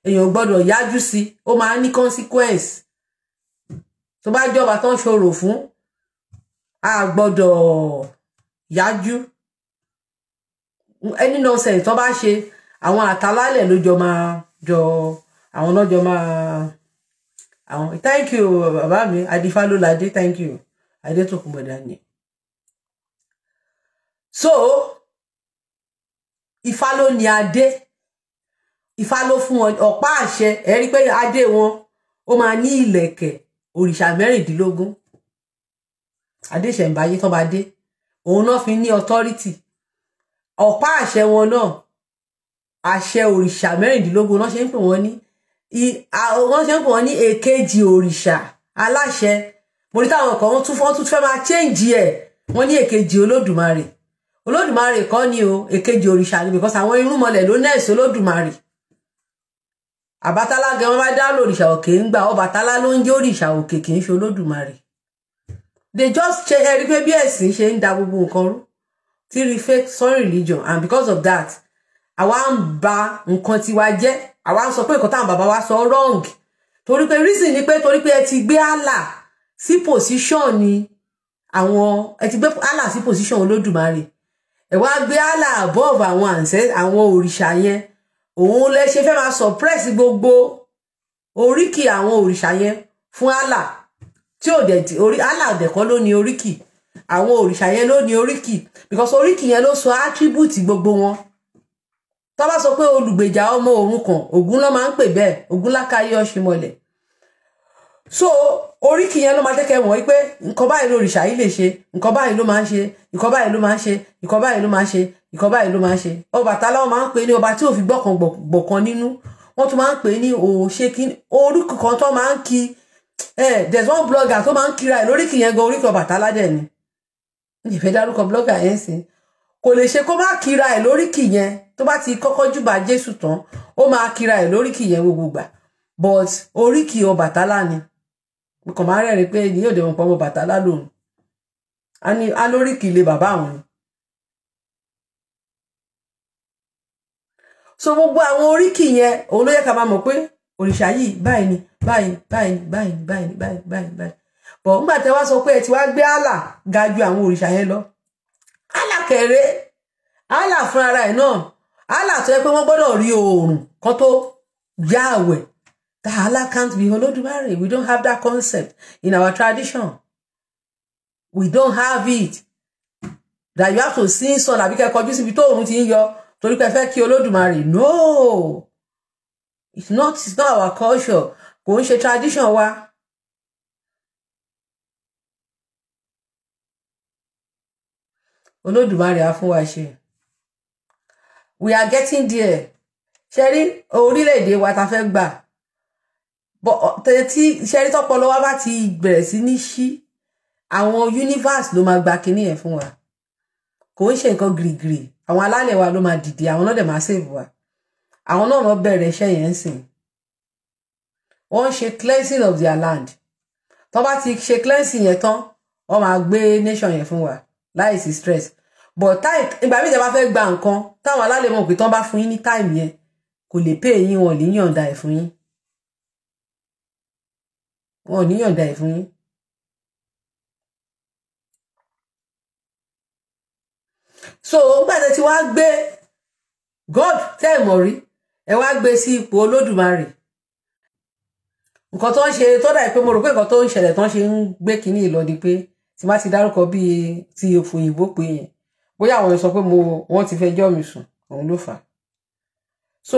èèyàn gbọ́dọ̀ yájú sí ó máa ní consequence tó bá jọba tó ń ṣòro fún a gbọ́dọ̀ yájú any nonsense tó bá ṣe àwọn àtàlálẹ̀ ló jọ máa jọ àwọn lọ́jọ́ máa àwọn thank you bàbá mi Adífálóládé, thank you Adétòkunbọ̀ Daniel. So Ifá ló ní adé, Ifá ló fún wọn ọ̀pá àṣẹ. Ẹ rí pé adé wọn ó máa ní ìlẹ̀kẹ̀ òrìṣà 16. Adé ìṣẹ̀ǹbáyé tó bá dé òun náà fi ní authority. Ọ̀pá àṣẹ wọn náà àṣẹ òrìṣà 16 náà ṣe ń pè wọ́n ní èkejì òrìṣà aláṣẹ. Mo rí táwọn kan wọ́n tún fẹ́ máa change ẹ̀, wọ́n ní èkejì Olódùmarè. Olódùmarè kọ́ ni o, èkejì òrìṣà ni, because àwọn irúnmọlẹ̀ ló nẹ́ẹ̀sì Olódùmarè. Àbátálá gan wọ́n bá dá lòrìṣà òkè ń gbà, Ọbàtálá ló ń jẹ́ òrìṣà òkè, kì í ṣe Olódùmarè. They just change ẹ̀rí pé bí ẹ̀sìn ṣe ń da gbogbo nǹkan rú tí rí fake some religion, and because of that àwa ń ba nǹkan tiwa jẹ́. Àwa ń sọ pé nǹkan táwọn bàbá wa sọ wrong, torí pé reason ni pé torí pé ẹ ti gbé Allah sí position ni àwọn, ẹ ti gbé Allah sí position Olódùmarè. Ẹ wá gbé Allah above àwọn àwọn òrìṣà yẹn. Òun lẹ ṣe fẹ́ máa suppress gbogbo oríkì àwọn òrìṣà yẹn fún Allah tí ò dẹ̀ Allah dẹ̀ kọ́ ló ní oríkì, àwọn òrìṣà yẹn ló ní oríkì, because oríkì yẹn ló sọ attribute gbogbo wọn. Tó bá sọ pé olùgbèjà ọmọ òrukàn, Ògún ló máa ń pè bẹ́ẹ̀, Ògúnlákayé Ọ̀ṣìmọ̀lẹ̀. So oríkì yẹn ló máa jẹ́ kẹ́ mọ̀ wípé nǹkan báyìí lòrìṣà yìí lè ṣe, nǹkan báyìí ló máa ń ṣe, nǹkan báyìí ló máa ń ṣe, nǹkan báyìí ló máa ń ṣe, nǹkan báyìí ló máa ń ṣe. Ọbàtálá wọn máa ń pè ní ọba tí ò fi gbọ́kàn gbọ̀kan nínú. Wọ́n tún máa ń pè ní òṣèkín orúkọ kan tó máa ń kí. There's one blogger tó máa ń kíra ẹ̀ lóríkì yẹn gan, oríkì Ọbàtálá dẹ̀ ni. Ìfẹ́ dárúkọ blogger yẹn sí. Kò lè ṣe kó má kíra ẹ̀ lóríkì yẹn tó bá ti kọ́kọ́ júbà Jésù tán, ó máa kíra ẹ̀ lóríkì yẹn gbogbo gbà. But oríkì Ọbàtálá ni. Kò máa rẹ́rìn pé ní òde wọn pọ̀ Ọbàtálá lòun. A lóríkì ilé bàbá àwọn ni. So gbogbo àwọn oríkì yẹn òun ló yẹ ká máa mọ̀ pé òrìṣà yìí báyìí ni, báyìí. But nígbà tẹ́ wá sọ pé ẹ ti wá gbé Allah ga ju àwọn òrìṣà yẹn lọ. Allah kéré, Allah fún ara ẹ̀ náà, Allah tó yẹ pé wọ́n gbọ́dọ̀ rí oòrùn kan tó yá àwẹ̀. That Allah can't be Olódùmarè. We don't have that concept in our tradition. We don't have it. That you have to sing song àbí kẹ́ kọjú síbi tó oòrùn ti ń yọ torí pé fẹ́ kí Olódùmarè. No. It's not our culture. Kò ń ṣe tradition wa. Olódùmarè á fún wa ṣe. We are getting there. Ṣé rí orílẹ̀-èdè wa ta fẹ́ gbà. But tí ṣẹ́rí tọ́pọ̀lọ́ wa bá ti bẹ̀rẹ̀ sí ní ṣí, àwọn universe ló máa gba kinní ẹ̀ fún wa. Kò ń ṣe nǹkan gìrìgìrì. Àwọn alálẹ̀ wa ló máa dìde, àwọn náà dẹ̀ máa save wa. Àwọn náà lọ bẹ̀rẹ̀ iṣẹ́ yẹn sìn. Wọ́n ṣe cleansing of their land. Tó bá ti ṣe cleansing yẹn tán, wọ́n máa gbé nation yẹn fún wa láìsí stress. But time ìgbà míì tẹ́ bá fẹ́ gba nǹkan, táwọn alálẹ̀ mọ̀ pé tán bá fún yín ní time yẹn, kò lè pay yín, wọn ò lè yọ̀ǹda ẹ̀ fún yín. Wọn ò ní yọ̀ǹda ẹ̀ fún yín. So nígbà tẹ́ ti wá gbé God tẹ́ ẹ̀ mọ̀ rí, ẹ wá gbé sí ipò Olódùmarè. Nǹkan tó ń ṣe tó dà pé mo rò pé nǹkan tó ń ṣẹlẹ̀ tó ń ṣe ń gbé kinní ìlọ́di pé tí má ti dárúkọ bíi ti òfòyìnbó pé yẹn, bóyá àwọn sọ pé wọ́n ti fẹ́ jọ́ mi sùn, òun ló fà á. So